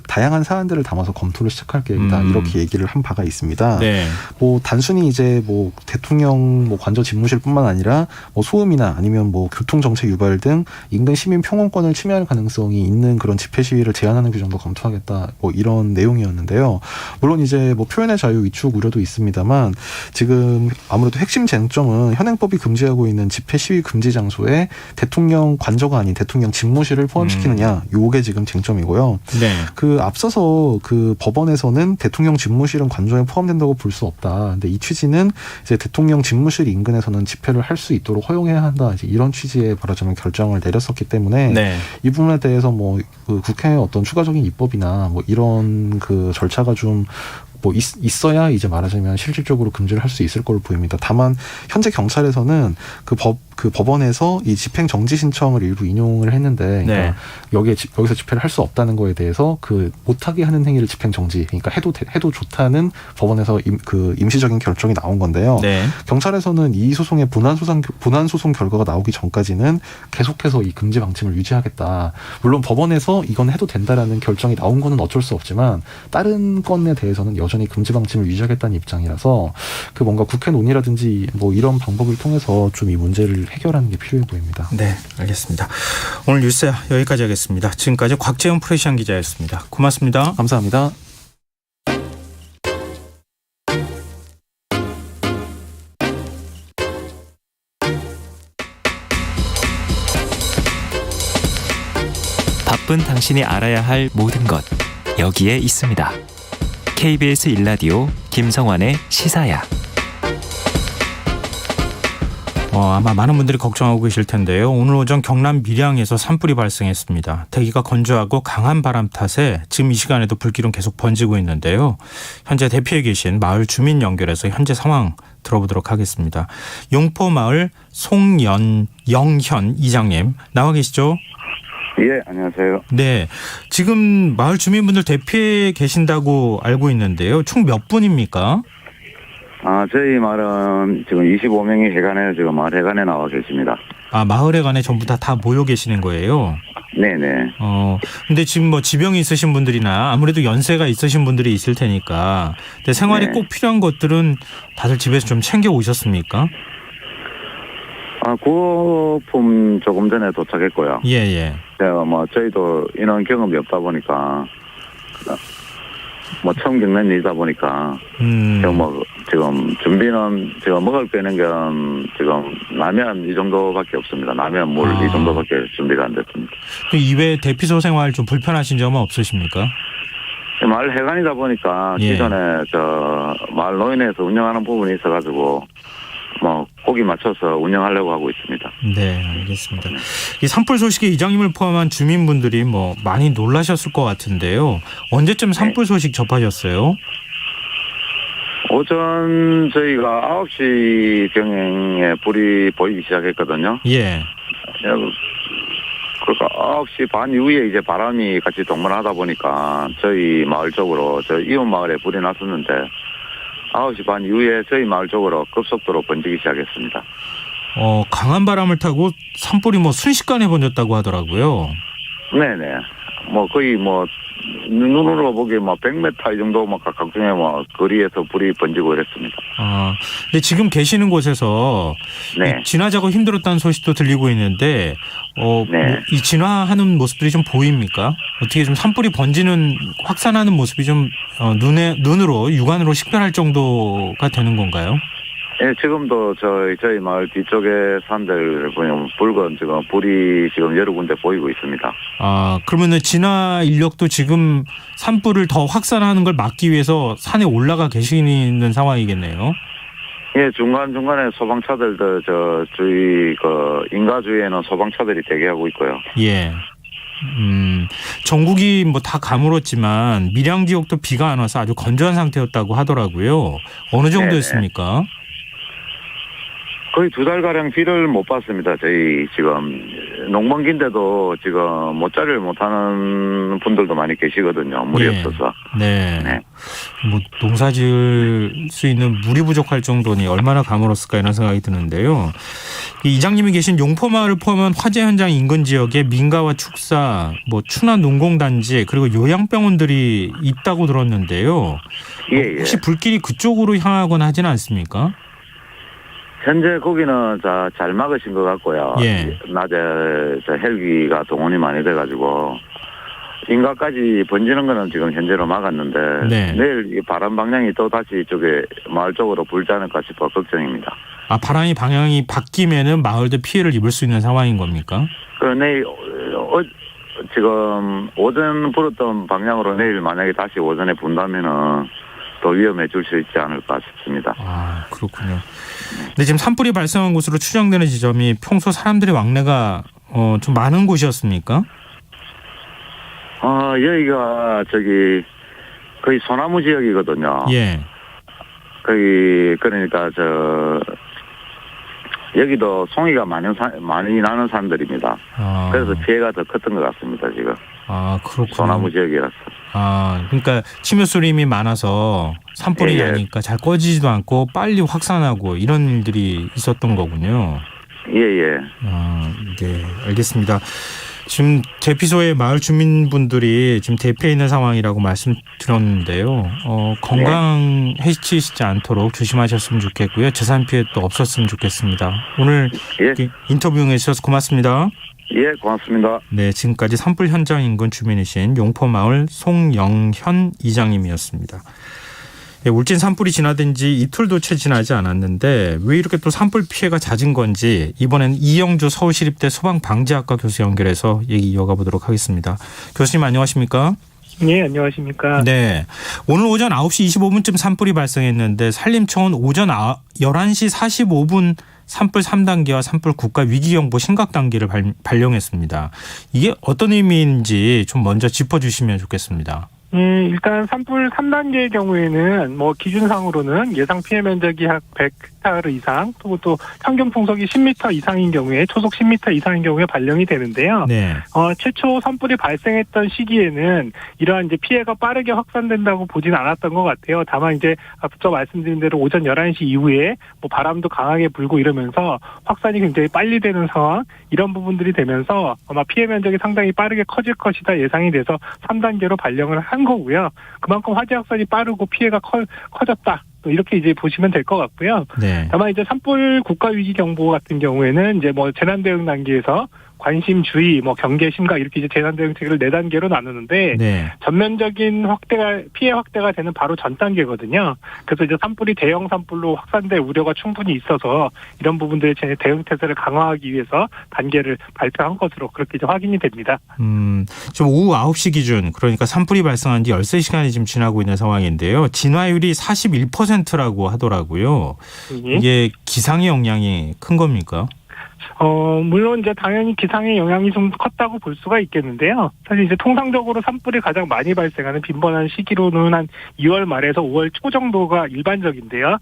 다양한 사안들을 담아서 검토를 시작할 계획이다. 이렇게 얘기를 한 바가 있습니다. 네. 뭐 단순히 이제 뭐 대통령 관저 집무실뿐만 아니라 뭐 소음이나 아니면 뭐 교통 정체 유발 등 인근 시민 평온권을 침해할 가능성이 있는 그런 집회 시위를 제한하는 규정도 검토하겠다. 뭐 이런 내용이었는데요. 물론 이제 뭐 표현의 자유 위축 우려도 있습니다만 지금 아무래도 핵심 쟁점은 현행법이 금지하고 있는 집회 시위 금지 장소에 대통령 관저가 아닌 대통령 집무실을 포함시키느냐 요게 지금 쟁점이고요. 네. 앞서서 법원에서는 대통령 집무실은 관저에 포함된다고 볼 수 없다. 근데 이 취지는 이제 대통령 집무실 인근에서는 집회를 할 수 있도록 허용해야 한다. 이제 이런 취지의 말하자면 결정을 내렸었기 때문에 네. 이 부분에 대해서 뭐 국회의 어떤 추가적인 입법이나 뭐 이런 절차가 좀 뭐 있어야 이제 말하자면 실질적으로 금지를 할 수 있을 걸로 보입니다. 다만 현재 경찰에서는 그 법원에서 이 집행 정지 신청을 일부 인용을 했는데 그러니까 여기서 집회를 할 수 없다는 거에 대해서 그 못하게 하는 행위를 집행 정지 그러니까 해도 좋다는 법원에서 그 임시적인 결정이 나온 건데요. 경찰에서는 이 소송의 본안 소송 결과가 나오기 전까지는 계속해서 이 금지 방침을 유지하겠다. 물론 법원에서 이건 해도 된다라는 결정이 나온 거는 어쩔 수 없지만 다른 건에 대해서는 여전히 금지 방침을 유지하겠다는 입장이라서 그 뭔가 국회 논의라든지 뭐 이런 방법을 통해서 좀 이 문제를 해결하는 게 필요해 보입니다. 네, 알겠습니다. 오늘 뉴스 여기까지 하겠습니다. 지금까지 곽재훈 프레시안 기자였습니다. 고맙습니다. 감사합니다. 바쁜 당신이 알아야 할 모든 것 여기에 있습니다. KBS 1라디오 김성환의 시사야. 아마 많은 분들이 걱정하고 계실 텐데요. 오늘 오전 경남 밀양에서 산불이 발생했습니다. 대기가 건조하고 강한 바람 탓에 지금 이 시간에도 불길은 계속 번지고 있는데요. 현재 대피해 계신 마을 주민 연결해서 현재 상황 들어보도록 하겠습니다. 용포마을 송영현 이장님 나와 계시죠? 예, 안녕하세요. 네, 지금 마을 주민분들 대피해 계신다고 알고 있는데요. 총 몇 분입니까? 저희 마을은 지금 25명이 해관에 지금 마을 해관에 나와 계십니다. 마을 해관에 전부 다 모여 계시는 거예요? 네네. 근데 지금 뭐 지병이 있으신 분들이나 아무래도 연세가 있으신 분들이 있을 테니까 근데 생활에 꼭 필요한 것들은 다들 집에서 좀 챙겨 오셨습니까? 구호품 조금 전에 도착했고요. 예. 저희도 이런 경험이 없다 보니까 처음 겪는 일이다 보니까 지금 준비는 지금 먹을 빼는 건 지금 라면 이 정도밖에 없습니다. 라면 물 이 정도밖에 준비가 안 됐습니다. 이외에 대피소 생활 좀 불편하신 점은 없으십니까? 마을 해관이다 보니까 기존에 마을 노인에서 운영하는 부분이 있어가지고 거기 맞춰서 운영하려고 하고 있습니다. 네, 알겠습니다. 이 산불 소식에 이장님을 포함한 주민분들이 많이 놀라셨을 것 같은데요. 언제쯤 산불 소식 접하셨어요? 오전 저희가 9시 경에 불이 보이기 시작했거든요. 예. 그러니까 9시 반 이후에 이제 바람이 같이 동반하다 보니까 저희 마을 쪽으로 이웃 마을에 불이 났었는데 9시 반 이후에 저희 마을 쪽으로 급속도로 번지기 시작했습니다. 강한 바람을 타고 산불이 순식간에 번졌다고 하더라고요. 네네. 거의 눈으로 보기 100m 이 정도 각종의 거리에서 불이 번지고 이랬습니다. 근데 지금 계시는 곳에서 진화작업 힘들었다는 소식도 들리고 있는데 이 진화하는 모습들이 좀 보입니까? 어떻게 좀 산불이 번지는 확산하는 모습이 좀 눈으로 육안으로 식별할 정도가 되는 건가요? 예, 지금도 저희 마을 뒤쪽에 산들 보면 붉은 지금 불이 지금 여러 군데 보이고 있습니다. 그러면은 진화 인력도 지금 산불을 더 확산하는 걸 막기 위해서 산에 올라가 계시는 상황이겠네요. 예, 중간중간에 소방차들도 주위 인가 주위에는 소방차들이 대기하고 있고요. 예. 전국이 다 가물었지만 밀양 지역도 비가 안 와서 아주 건조한 상태였다고 하더라고요. 어느 정도였습니까? 거의 2달가량 비를 못 봤습니다. 저희 지금 농번기인데도 지금 못자리를 못하는 분들도 많이 계시거든요. 물이 없어서. 네. 농사 지을 수 있는 물이 부족할 정도니 얼마나 가물었을까 이런 생각이 드는데요. 이장님이 계신 용포마을을 포함한 화재 현장 인근 지역에 민가와 축사, 추나 농공단지 그리고 요양병원들이 있다고 들었는데요. 혹시 불길이 그쪽으로 향하거나 하지는 않습니까? 현재 거기는 잘 막으신 것 같고요. 낮에 헬기가 동원이 많이 돼가지고 인가까지 번지는 거는 지금 현재로 막았는데 내일 이 바람 방향이 또 다시 이쪽에 마을 쪽으로 불지 않을까 싶어 걱정입니다. 바람이 방향이 바뀌면은 마을도 피해를 입을 수 있는 상황인 겁니까? 내일 지금 오전 불었던 방향으로 내일 만약에 다시 오전에 분다면은 더 위험해질 수 있지 않을까 싶습니다. 그렇군요. 근데 지금 산불이 발생한 곳으로 추정되는 지점이 평소 사람들의 왕래가 좀 많은 곳이었습니까? 여기가 거의 소나무 지역이거든요. 예. 거기 그러니까 여기도 송이가 많이 나는 산들입니다. 그래서 피해가 더 컸던 것 같습니다, 지금. 그렇군요. 소나무 지역이라서. 그러니까 침효수림이 많은 산불이 나니까 잘 꺼지지도 않고 빨리 확산하고 이런 일들이 있었던 거군요. 예. 네, 알겠습니다. 지금 대피소의 마을 주민분들이 지금 대피해 있는 상황이라고 말씀드렸는데요. 건강 해치시지 않도록 조심하셨으면 좋겠고요. 재산 피해 또 없었으면 좋겠습니다. 오늘 인터뷰 응해주셔서 고맙습니다. 예, 고맙습니다. 네, 지금까지 산불 현장 인근 주민이신 용포마을 송영현 이장님이었습니다. 울진 산불이 진화된 지 이틀도 채 지나지 않았는데 왜 이렇게 또 산불 피해가 잦은 건지 이번엔 이영주 서울시립대 소방방재학과 교수 연결해서 얘기 이어가 보도록 하겠습니다. 교수님 안녕하십니까? 네, 안녕하십니까? 네, 오늘 오전 9시 25분쯤 산불이 발생했는데 산림청은 오전 11시 45분 산불 3단계와 산불 국가 위기경보 심각 단계를 발령했습니다. 이게 어떤 의미인지 좀 먼저 짚어주시면 좋겠습니다. 일단 산불 3단계의 경우에는 기준상으로는 예상 피해 면적이 약 100헥타르 이상 또 평균 풍속이 10m 이상인 경우에 초속 10m 이상인 경우에 발령이 되는데요. 네. 최초 산불이 발생했던 시기에는 이러한 이제 피해가 빠르게 확산된다고 보지는 않았던 것 같아요. 다만 이제 앞서 말씀드린 대로 오전 11시 이후에 바람도 강하게 불고 이러면서 확산이 굉장히 빨리 되는 상황, 이런 부분들이 되면서 아마 피해 면적이 상당히 빠르게 커질 것이다 예상이 돼서 3단계로 발령을 한 거고요. 그만큼 화재 확산이 빠르고 피해가 커졌다. 또 이렇게 이제 보시면 될 것 같고요. 네. 다만 이제 산불 국가 위기 경보 같은 경우에는 이제 재난 대응 단계에서 관심, 주의, 경계, 심각 이렇게 이제 재난 대응 체계를 4단계로 나누는데 네. 전면적인 피해 확대가 되는 바로 전 단계거든요. 그래서 이제 산불이 대형 산불로 확산될 우려가 충분히 있어서 이런 부분들의 대응 태세를 강화하기 위해서 단계를 발표한 것으로 그렇게 이제 확인이 됩니다. 지금 오후 9시 기준, 그러니까 산불이 발생한 지 13시간이 지금 지나고 있는 상황인데요. 진화율이 41%라고 하더라고요. 이게 기상의 영향이 큰 겁니까? 물론 이제 당연히 기상의 영향이 좀 컸다고 볼 수가 있겠는데요. 사실 이제 통상적으로 산불이 가장 많이 발생하는 빈번한 시기로는 한 2월 말에서 5월 초 정도가 일반적인데요.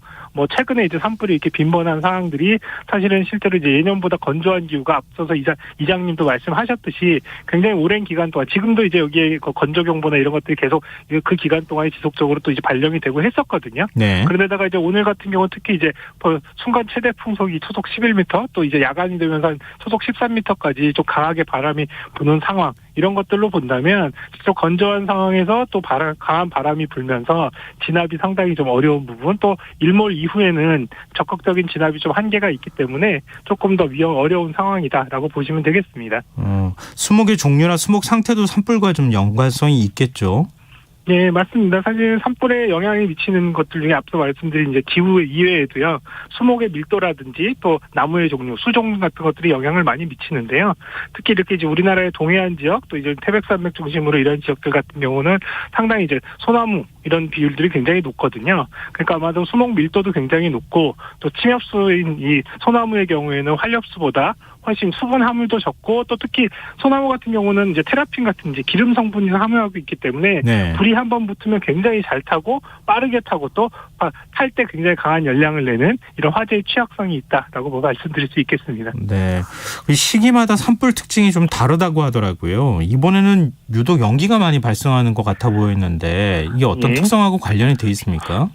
최근에 이제 산불이 이렇게 빈번한 상황들이 사실은 실제로 이제 예년보다 건조한 기후가 앞서서 이장님도 말씀하셨듯이 굉장히 오랜 기간 동안 지금도 이제 여기에 건조 경보나 이런 것들이 계속 그 기간 동안에 지속적으로 또 이제 발령이 되고 했었거든요. 네. 그런데다가 이제 오늘 같은 경우 특히 이제 순간 최대 풍속이 초속 11m 또 이제 야간이 되면서 초속 13m까지 좀 강하게 바람이 부는 상황, 이런 것들로 본다면 좀 건조한 상황에서 또 강한 바람이 불면서 진압이 상당히 좀 어려운 부분, 또 일몰 이후에는 적극적인 진압이 좀 한계가 있기 때문에 조금 더 어려운 상황이다라고 보시면 되겠습니다. 수목의 종류나 수목 상태도 산불과 좀 연관성이 있겠죠? 네, 맞습니다. 사실 산불에 영향을 미치는 것들 중에 앞서 말씀드린 이제 기후 이외에도요, 수목의 밀도라든지 또 나무의 종류, 수종 같은 것들이 영향을 많이 미치는데요. 특히 이렇게 이제 우리나라의 동해안 지역, 또 이제 태백산맥 중심으로 이런 지역들 같은 경우는 상당히 이제 소나무 이런 비율들이 굉장히 높거든요. 그러니까 아마도 수목 밀도도 굉장히 높고 또 침엽수인 이 소나무의 경우에는 활엽수보다 훨씬 수분 함유도 적고 또 특히 소나무 같은 경우는 이제 테라핀 같은 이제 기름 성분이 함유하고 있기 때문에 네. 불이 한번 붙으면 굉장히 잘 타고 빠르게 타고 또 탈 때 굉장히 강한 열량을 내는 이런 화재의 취약성이 있다라고 말씀드릴 수 있겠습니다. 네. 시기마다 산불 특징이 좀 다르다고 하더라고요. 이번에는 유독 연기가 많이 발생하는 것 같아 보였는데 이게 어떤 특성하고 관련이 돼 있습니까?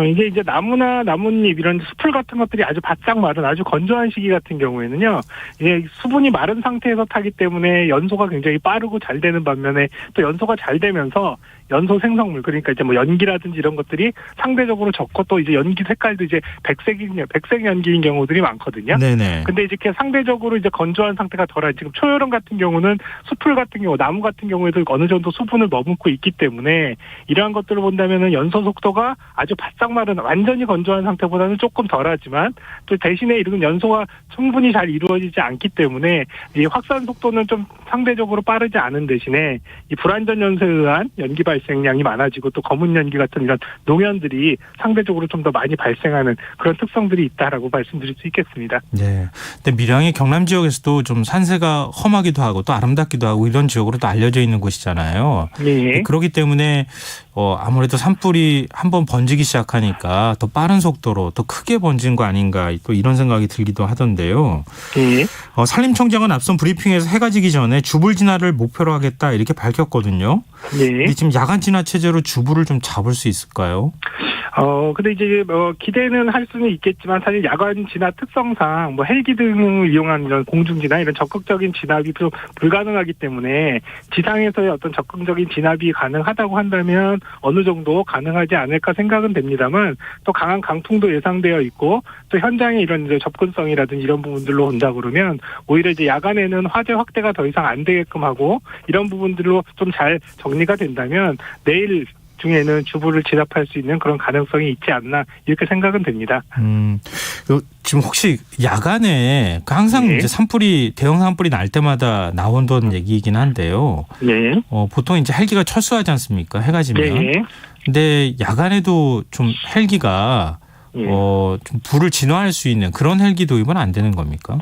이게 이제 나무나 나뭇잎 이런 숲풀 같은 것들이 아주 바짝 마른 아주 건조한 시기 같은 경우에는요, 이게 수분이 마른 상태에서 타기 때문에 연소가 굉장히 빠르고 잘 되는 반면에 또 연소가 잘 되면서 연소 생성물, 그러니까 이제 연기라든지 이런 것들이 상대적으로 적고 또 이제 연기 색깔도 이제 백색 연기인 경우들이 많거든요. 네네. 근데 이렇게 상대적으로 이제 건조한 상태가 덜한 지금 초여름 같은 경우는 숲풀 같은 경우, 나무 같은 경우에도 어느 정도 수분을 머금고 있기 때문에 이러한 것들을 본다면은 연소 속도가 아주 바싹 마른 완전히 건조한 상태보다는 조금 덜하지만 또 대신에 이런 연소가 충분히 잘 이루어지지 않기 때문에 이 확산 속도는 좀 상대적으로 빠르지 않은 대신에 이 불완전 연소에 의한 연기 발생량이 많아지고 또 검은 연기 같은 이런 노면들이 상대적으로 좀 더 많이 발생하는 그런 특성들이 있다라고 말씀드릴 수 있겠습니다. 네. 근데 밀양의 경남 지역에서도 좀 산세가 험하기도 하고 또 아름답기도 하고 이런 지역으로 또 알려져 있는 곳이잖아요. 네. 그렇기 때문에 아무래도 산불이 한번 번지기 시작하니까 더 빠른 속도로 더 크게 번진 거 아닌가 또 이런 생각이 들기도 하던데요. 예. 산림청장은 앞선 브리핑에서 해가 지기 전에 주불 진화를 목표로 하겠다 이렇게 밝혔거든요. 예. 근데 지금 야간 진화 체제로 주불을 좀 잡을 수 있을까요? 근데 이제 기대는 할 수는 있겠지만 사실 야간 진화 특성상 헬기 등을 이용한 이런 공중 진화 이런 적극적인 진압이 좀 불가능하기 때문에 지상에서의 어떤 적극적인 진압이 가능하다고 한다면 어느 정도 가능하지 않을까 생각은 됩니다만 또 강한 강풍도 예상되어 있고 또 현장에 이런 이제 접근성이라든지 이런 부분들로 온다 그러면 오히려 이제 야간에는 화재 확대가 더 이상 안 되게끔 하고 이런 부분들로 좀 잘 정리가 된다면 내일 중에는 주불을 진압할 수 있는 그런 가능성이 있지 않나 이렇게 생각은 됩니다. 지금 혹시 야간에 항상 이제 대형 산불이 날 때마다 나온다는 얘기이긴 한데요. 네. 보통 이제 헬기가 철수하지 않습니까? 해가 지면. 네. 근데 야간에도 좀 헬기가 좀 불을 진화할 수 있는 그런 헬기 도입은 안 되는 겁니까?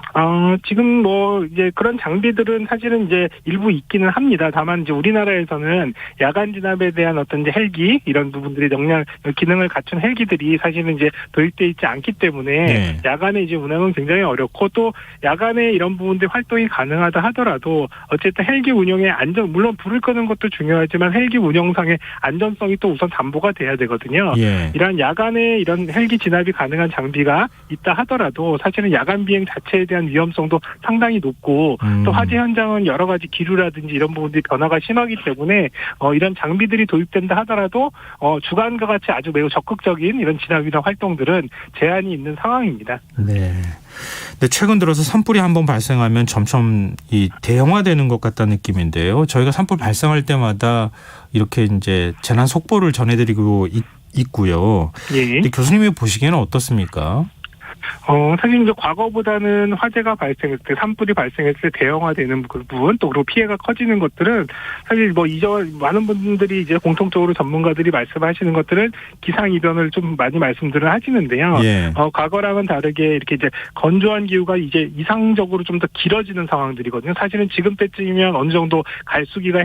지금 이제 그런 장비들은 사실은 이제 일부 있기는 합니다. 다만 이제 우리나라에서는 야간 진압에 대한 어떤 이제 헬기 이런 부분들이 기능을 갖춘 헬기들이 사실은 이제 도입돼 있지 않기 때문에 야간에 이제 운항은 굉장히 어렵고 또 야간에 이런 부분들 활동이 가능하다 하더라도 어쨌든 헬기 운영의 물론 불을 끄는 것도 중요하지만 헬기 운영상의 안전성이 또 우선 담보가 돼야 되거든요. 이런 야간에 이런 헬기 진압이 가능한 장비가 있다 하더라도 사실은 야간 비행 자체에 대한 위험성도 상당히 높고 또 화재 현장은 여러 가지 기류라든지 이런 부분들이 변화가 심하기 때문에 이런 장비들이 도입된다 하더라도 주간과 같이 아주 매우 적극적인 이런 진압이나 활동들은 제한이 있는 상황입니다. 네. 근데 최근 들어서 산불이 한번 발생하면 점점 이 대형화되는 것 같다는 느낌인데요. 저희가 산불 발생할 때마다 이렇게 이제 재난 속보를 전해드리고 있고요. 근데 교수님이 보시기에는 어떻습니까? 사실 이제 과거보다는 화재가 발생했을 때, 산불이 발생했을 때 대형화되는 부분, 또 그리고 피해가 커지는 것들은 사실 많은 분들이 이제 공통적으로 전문가들이 말씀하시는 것들은 기상이변을 좀 많이 말씀들을 하시는데요. 과거랑은 다르게 이렇게 이제 건조한 기후가 이제 이상적으로 좀 더 길어지는 상황들이거든요. 사실은 지금 때쯤이면 어느 정도 갈수기가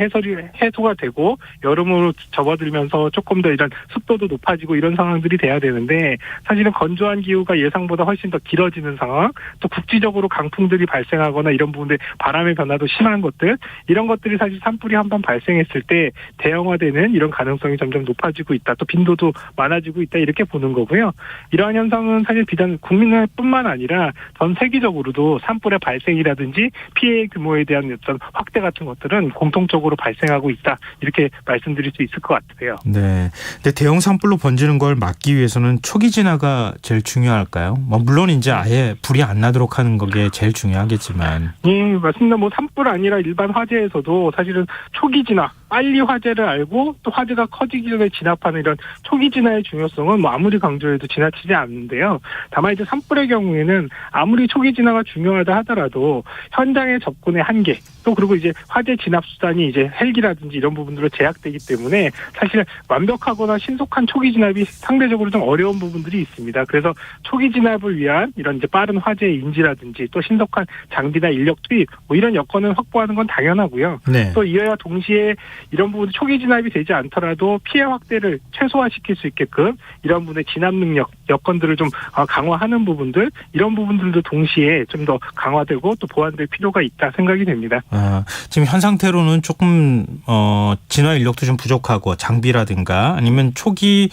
해소가 되고 여름으로 접어들면서 조금 더 이런 습도도 높아지고 이런 상황들이 돼야 되는데 사실은 건조한 기후가 예상보다 훨씬 더 길어지는 상황, 또 국지적으로 강풍들이 발생하거나 이런 부분들 바람의 변화도 심한 것들, 이런 것들이 사실 산불이 한번 발생했을 때 대형화되는 이런 가능성이 점점 높아지고 있다. 또 빈도도 많아지고 있다. 이렇게 보는 거고요. 이러한 현상은 사실 비단 국민뿐만 아니라 전 세계적으로도 산불의 발생이라든지 피해 규모에 대한 어떤 확대 같은 것들은 공통적으로 발생하고 있다. 이렇게 말씀드릴 수 있을 것 같아요. 네. 근데 대형 산불로 번지는 걸 막기 위해서는 초기 진화가 제일 중요할까요? 물론 이제 아예 불이 안 나도록 하는 게 제일 중요하겠지만. 예, 맞습니다. 산불 아니라 일반 화재에서도 사실은 초기 진화, 빨리 화재를 알고 또 화재가 커지기 전에 진압하는 이런 초기 진화의 중요성은 아무리 강조해도 지나치지 않는데요. 다만 이제 산불의 경우에는 아무리 초기 진화가 중요하다 하더라도 현장의 접근의 한계, 또 그리고 이제 화재 진압 수단이 이제 헬기라든지 이런 부분들로 제약되기 때문에 사실 완벽하거나 신속한 초기 진압이 상대적으로 좀 어려운 부분들이 있습니다. 그래서 초기 진압을 위한 이런 이제 빠른 화재 인지라든지 또 신속한 장비나 인력 투입 이런 여건을 확보하는 건 당연하고요. 또 이와 동시에 이런 부분 초기 진압이 되지 않더라도 피해 확대를 최소화시킬 수 있게끔 이런 부분의 진압 능력 여건들을 좀 강화하는 부분들, 이런 부분들도 동시에 좀 더 강화되고 또 보완될 필요가 있다 생각이 됩니다. 지금 현 상태로는 조금 진화 인력도 좀 부족하고 장비라든가 아니면 초기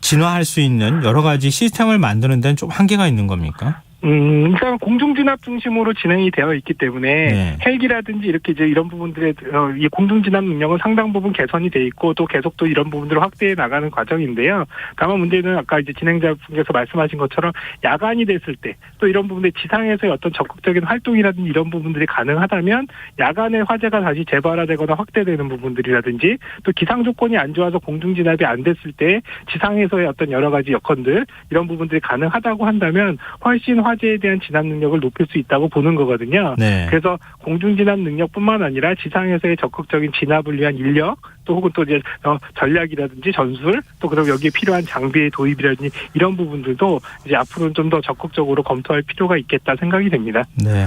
진화할 수 있는 여러 가지 시스템을 만드는 데는 좀 한계가 있는 겁니까? 일단 공중진압 중심으로 진행이 되어 있기 때문에 헬기라든지 이렇게 이제 이런 부분들의 이 공중진압 능력은 상당 부분 개선이 돼 있고 또 계속 또 이런 부분들을 확대해 나가는 과정인데요. 다만 문제는 아까 이제 진행자분께서 말씀하신 것처럼 야간이 됐을 때 또 이런 부분들 지상에서의 어떤 적극적인 활동이라든지 이런 부분들이 가능하다면 야간에 화재가 다시 재발화되거나 확대되는 부분들이라든지 또 기상 조건이 안 좋아서 공중진압이 안 됐을 때 지상에서의 어떤 여러 가지 여건들 이런 부분들이 가능하다고 한다면 훨씬 화재에 대한 진압 능력을 높일 수 있다고 보는 거거든요. 네. 그래서 공중진압 능력뿐만 아니라 지상에서의 적극적인 진압을 위한 인력 또 혹은 또 이제 전략이라든지 전술 또 그럼 여기에 필요한 장비의 도입이라든지 이런 부분들도 이제 앞으로는 좀 더 적극적으로 검토할 필요가 있겠다 생각이 됩니다. 네.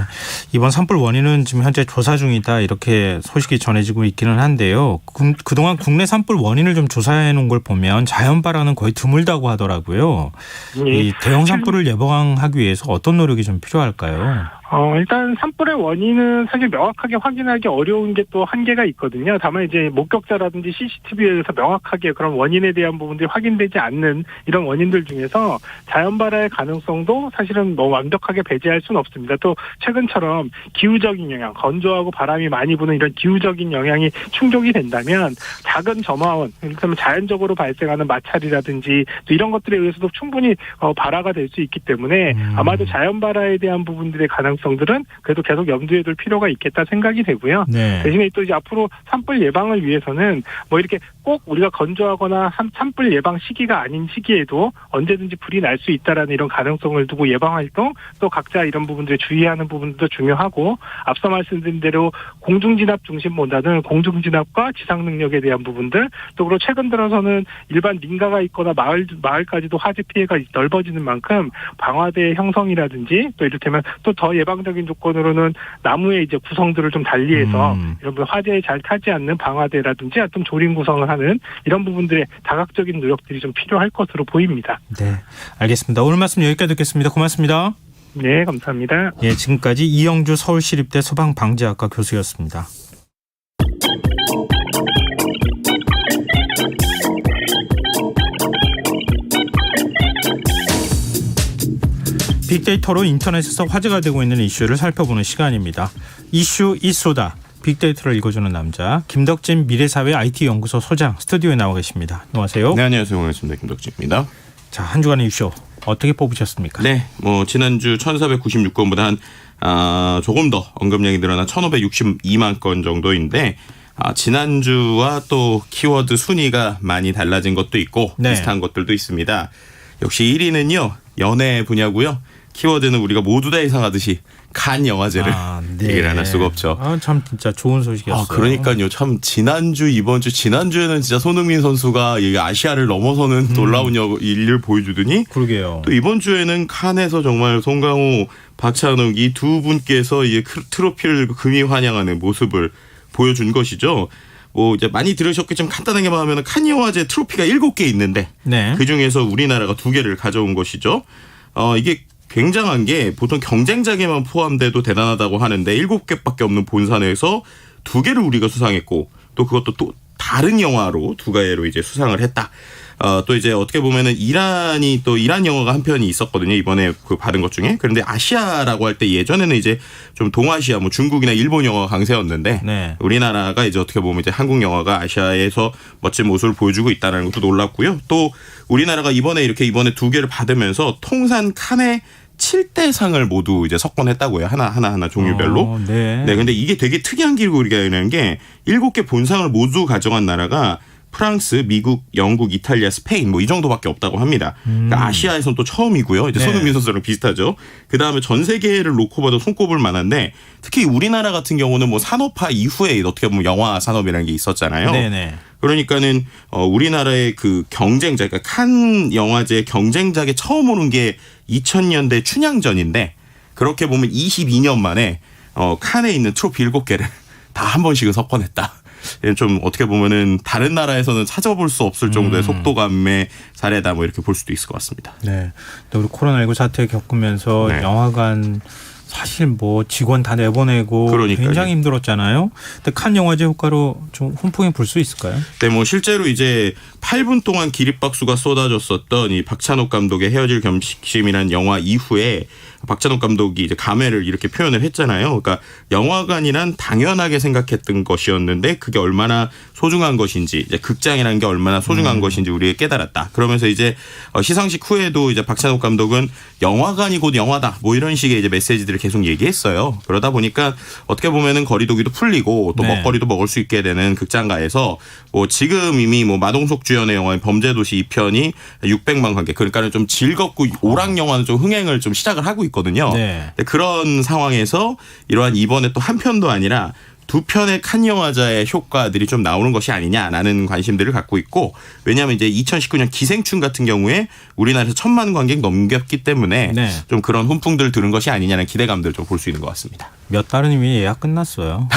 이번 산불 원인은 지금 현재 조사 중이다 이렇게 소식이 전해지고 있기는 한데요. 그동안 국내 산불 원인을 좀 조사해 놓은 걸 보면 자연 발화는 거의 드물다고 하더라고요. 예. 이 대형 산불을 예방하기 위해서 어떤 노력이 좀 필요할까요? 일단 산불의 원인은 사실 명확하게 확인하기 어려운 게 또 한계가 있거든요. 다만 이제 목격자라든지 CCTV에서 명확하게 그런 원인에 대한 부분들이 확인되지 않는 이런 원인들 중에서 자연 발화의 가능성도 사실은 뭐 완벽하게 배제할 수는 없습니다. 또 최근처럼 기후적인 영향, 건조하고 바람이 많이 부는 이런 기후적인 영향이 충족이 된다면 작은 점화원, 그러면 자연적으로 발생하는 마찰이라든지 또 이런 것들에 의해서도 충분히 발화가 될 수 있기 때문에 아마도 자연 발화에 대한 부분들의 가능성들은 그래도 계속 염두에 둘 필요가 있겠다 생각이 되고요. 네. 대신에 또 이제 앞으로 산불 예방을 위해서는 뭐 이렇게 꼭 우리가 건조하거나 산불 예방 시기가 아닌 시기에도 언제든지 불이 날 수 있다라는 이런 가능성을 두고 예방 활동 또 각자 이런 부분들에 주의하는 부분도 중요하고 앞서 말씀드린 대로 공중진압 중심보다는 공중진압과 지상 능력에 대한 부분들 또 그리고 최근 들어서는 일반 민가가 있거나 마을까지도 화재 피해가 넓어지는 만큼 방화대 형성이라든지 또 이를테면 또 더 예방적인 조건으로는 나무의 이제 구성들을 좀 달리해서 이런 화재에 잘 타지 않는 방화대라든지 어떤 조림 구성을 하는 이런 부분들의 다각적인 노력들이 좀 필요할 것으로 보입니다. 네, 알겠습니다. 오늘 말씀 여기까지 듣겠습니다. 고맙습니다. 네, 감사합니다. 예, 지금까지 이영주 서울시립대 소방방재학과 교수였습니다. 빅데이터로 인터넷에서 화제가 되고 있는 이슈를 살펴보는 시간입니다. 이슈 이쏘다. 빅데이터를 읽어주는 남자 김덕진 미래사회 IT연구소 소장 스튜디오에 나와 계십니다. 안녕하세요. 네, 안녕하세요. 반갑습니다. 김덕진입니다. 자, 한 주간의 이슈 어떻게 뽑으셨습니까? 네, 뭐 지난주 1,496건보다 조금 더 언급량이 늘어나 1,562만 건 정도인데 지난주와 또 키워드 순위가 많이 달라진 것도 있고 네. 비슷한 것들도 있습니다. 역시 1위는요. 연애 분야고요. 키워드는 우리가 모두 다 예상하듯이 칸 영화제를 네. 얘기를 안 할 수가 없죠. 참 진짜 좋은 소식이었어요. 그러니까요. 참 지난주 지난주에는 진짜 손흥민 선수가 아시아를 넘어서는 놀라운 일을 보여주더니 그러게요. 또 이번 주에는 칸에서 정말 송강호, 박찬욱 이 두 분께서 트로피를 금이 환영하는 모습을 보여준 것이죠. 뭐 이제 많이 들으셨겠지만 간단하게 말하면 칸 영화제 트로피가 7개 있는데 네. 그 중에서 우리나라가 2개를 가져온 것이죠. 이게 굉장한 게 보통 경쟁작에만 포함돼도 대단하다고 하는데 7개밖에 없는 본산에서 2개를 우리가 수상했고 또 그것도 또 다른 영화로 2개로 이제 수상을 했다. 또 이제 어떻게 보면은 이란 영화가 한 편이 있었거든요. 이번에 그 받은 것 중에. 그런데 아시아라고 할 때 예전에는 이제 좀 동아시아 뭐 중국이나 일본 영화가 강세였는데 네. 우리나라가 이제 어떻게 보면 이제 한국 영화가 아시아에서 멋진 모습을 보여주고 있다는 것도 놀랍고요. 또 우리나라가 이번에 2개를 받으면서 통산 칸에 7대상을 모두 이제 석권했다고요. 하나 종류별로. 네. 네, 근데 이게 되게 특이한 기록이라는 게 7개 본상을 모두 가져간 나라가 프랑스, 미국, 영국, 이탈리아, 스페인 뭐 이 정도밖에 없다고 합니다. 그러니까 아시아에서는 또 처음이고요. 이제 네. 손흥민 선수랑 비슷하죠. 그 다음에 전 세계를 놓고 봐도 손꼽을 만한데 특히 우리나라 같은 경우는 뭐 산업화 이후에 어떻게 보면 영화 산업이라는 게 있었잖아요. 네네. 그러니까는 우리나라의 그 경쟁작, 그러니까 칸 영화제 경쟁작에 처음 오는 게 2000년대 춘향전인데 그렇게 보면 22년 만에 칸에 있는 트로피 7개를 다 한 번씩은 석권했다. 좀 어떻게 보면은 다른 나라에서는 찾아볼 수 없을 정도의 속도감의 사례다 뭐 이렇게 볼 수도 있을 것 같습니다. 네. 또 우리 코로나19 사태 겪으면서 네. 영화관 사실 뭐 직원 다 내보내고 그러니까요. 굉장히 힘들었잖아요. 근데 칸 영화제 효과로 좀 훈풍이 불 수 있을까요? 네, 뭐 실제로 이제 8분 동안 기립박수가 쏟아졌었던 이 박찬욱 감독의 헤어질 결심이라는 영화 이후에 박찬욱 감독이 이제 감회를 이렇게 표현을 했잖아요. 그러니까 영화관이란 당연하게 생각했던 것이었는데 그게 얼마나 소중한 것인지, 이제 극장이라는 게 얼마나 소중한 것인지 우리가 깨달았다. 그러면서 이제 시상식 후에도 이제 박찬욱 감독은 영화관이 곧 영화다. 뭐 이런 식의 이제 메시지들을 계속 얘기했어요. 그러다 보니까 어떻게 보면은 거리두기도 풀리고 또 네. 먹거리도 먹을 수 있게 되는 극장가에서 뭐 지금 이미 뭐 마동석 주연의 영화인 범죄도시 2편이 600만 관객. 그러니까는 좀 즐겁고 오락 영화는 좀 흥행을 좀 시작을 하고 있고. 있거든요. 네. 그런 상황에서 이러한 이번에 또 한 편도 아니라 두 편의 칸 영화제의 효과들이 좀 나오는 것이 아니냐라는 관심들을 갖고 있고, 왜냐하면 이제 2019년 기생충 같은 경우에 우리나라에서 1,000만 관객 넘겼기 때문에 네. 좀 그런 훈풍들 들은 것이 아니냐는 기대감들을 좀 볼 수 있는 것 같습니다. 몇 달은 이미 예약 끝났어요.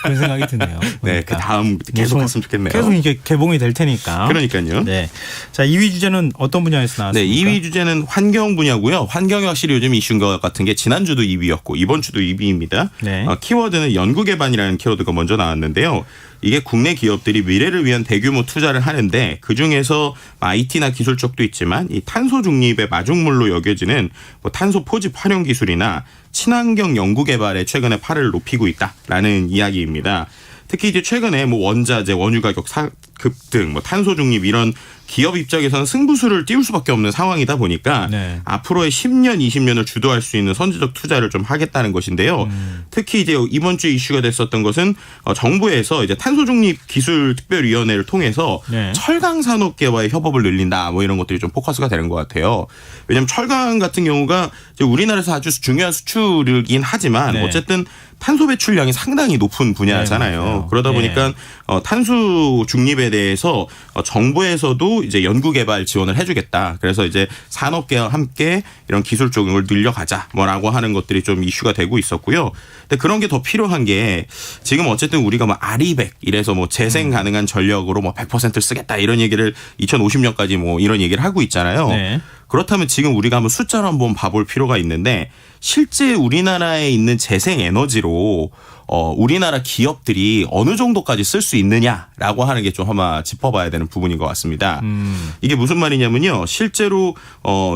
그런 생각이 드네요. 네, 그 다음 계속 했으면 좋겠네요. 계속 이게 개봉이 될 테니까. 그러니까요. 네. 자, 2위 주제는 어떤 분야에서 나왔습니까? 네, 2위 주제는 환경 분야고요. 환경이 확실히 요즘 이슈인 것 같은 게 지난주도 2위였고 이번 주도 2위입니다. 네. 키워드는 연구개발이라는 키워드가 먼저 나왔는데요. 이게 국내 기업들이 미래를 위한 대규모 투자를 하는데 그중에서 IT나 기술 쪽도 있지만 이 탄소 중립의 마중물로 여겨지는 뭐 탄소 포집 활용 기술이나 친환경 연구 개발에 최근에 팔을 높이고 있다라는 이야기입니다. 특히 이제 최근에 뭐 원자재, 원유 가격 급등, 뭐 탄소 중립 이런 기업 입장에서는 승부수를 띄울 수밖에 없는 상황이다 보니까 네. 앞으로의 10년, 20년을 주도할 수 있는 선제적 투자를 좀 하겠다는 것인데요. 특히 이제 이번 주에 이슈가 됐었던 것은 정부에서 이제 탄소 중립 기술 특별위원회를 통해서 네. 철강 산업계와의 협업을 늘린다, 뭐 이런 것들이 좀 포커스가 되는 것 같아요. 왜냐하면 철강 같은 경우가 이제 우리나라에서 아주 중요한 수출이긴 하지만 네. 어쨌든 탄소 배출량이 상당히 높은 분야잖아요. 네, 그러다 보니까 네. 탄소 중립에 대해서 정부에서도 이제 연구 개발 지원을 해주겠다. 그래서 이제 산업계와 함께 이런 기술 쪽을 늘려가자, 뭐라고 하는 것들이 좀 이슈가 되고 있었고요. 근데 그런 게 더 필요한 게 지금 어쨌든 우리가 뭐 아리백 이래서 뭐 재생 가능한 전력으로 뭐 100%를 쓰겠다 이런 얘기를 2050년까지 뭐 이런 얘기를 하고 있잖아요. 네. 그렇다면 지금 우리가 한번 숫자로 한번 봐볼 필요가 있는데 실제 우리나라에 있는 재생 에너지로 우리나라 기업들이 어느 정도까지 쓸 수 있느냐라고 하는 게 좀 아마 짚어봐야 되는 부분인 것 같습니다. 이게 무슨 말이냐면요. 실제로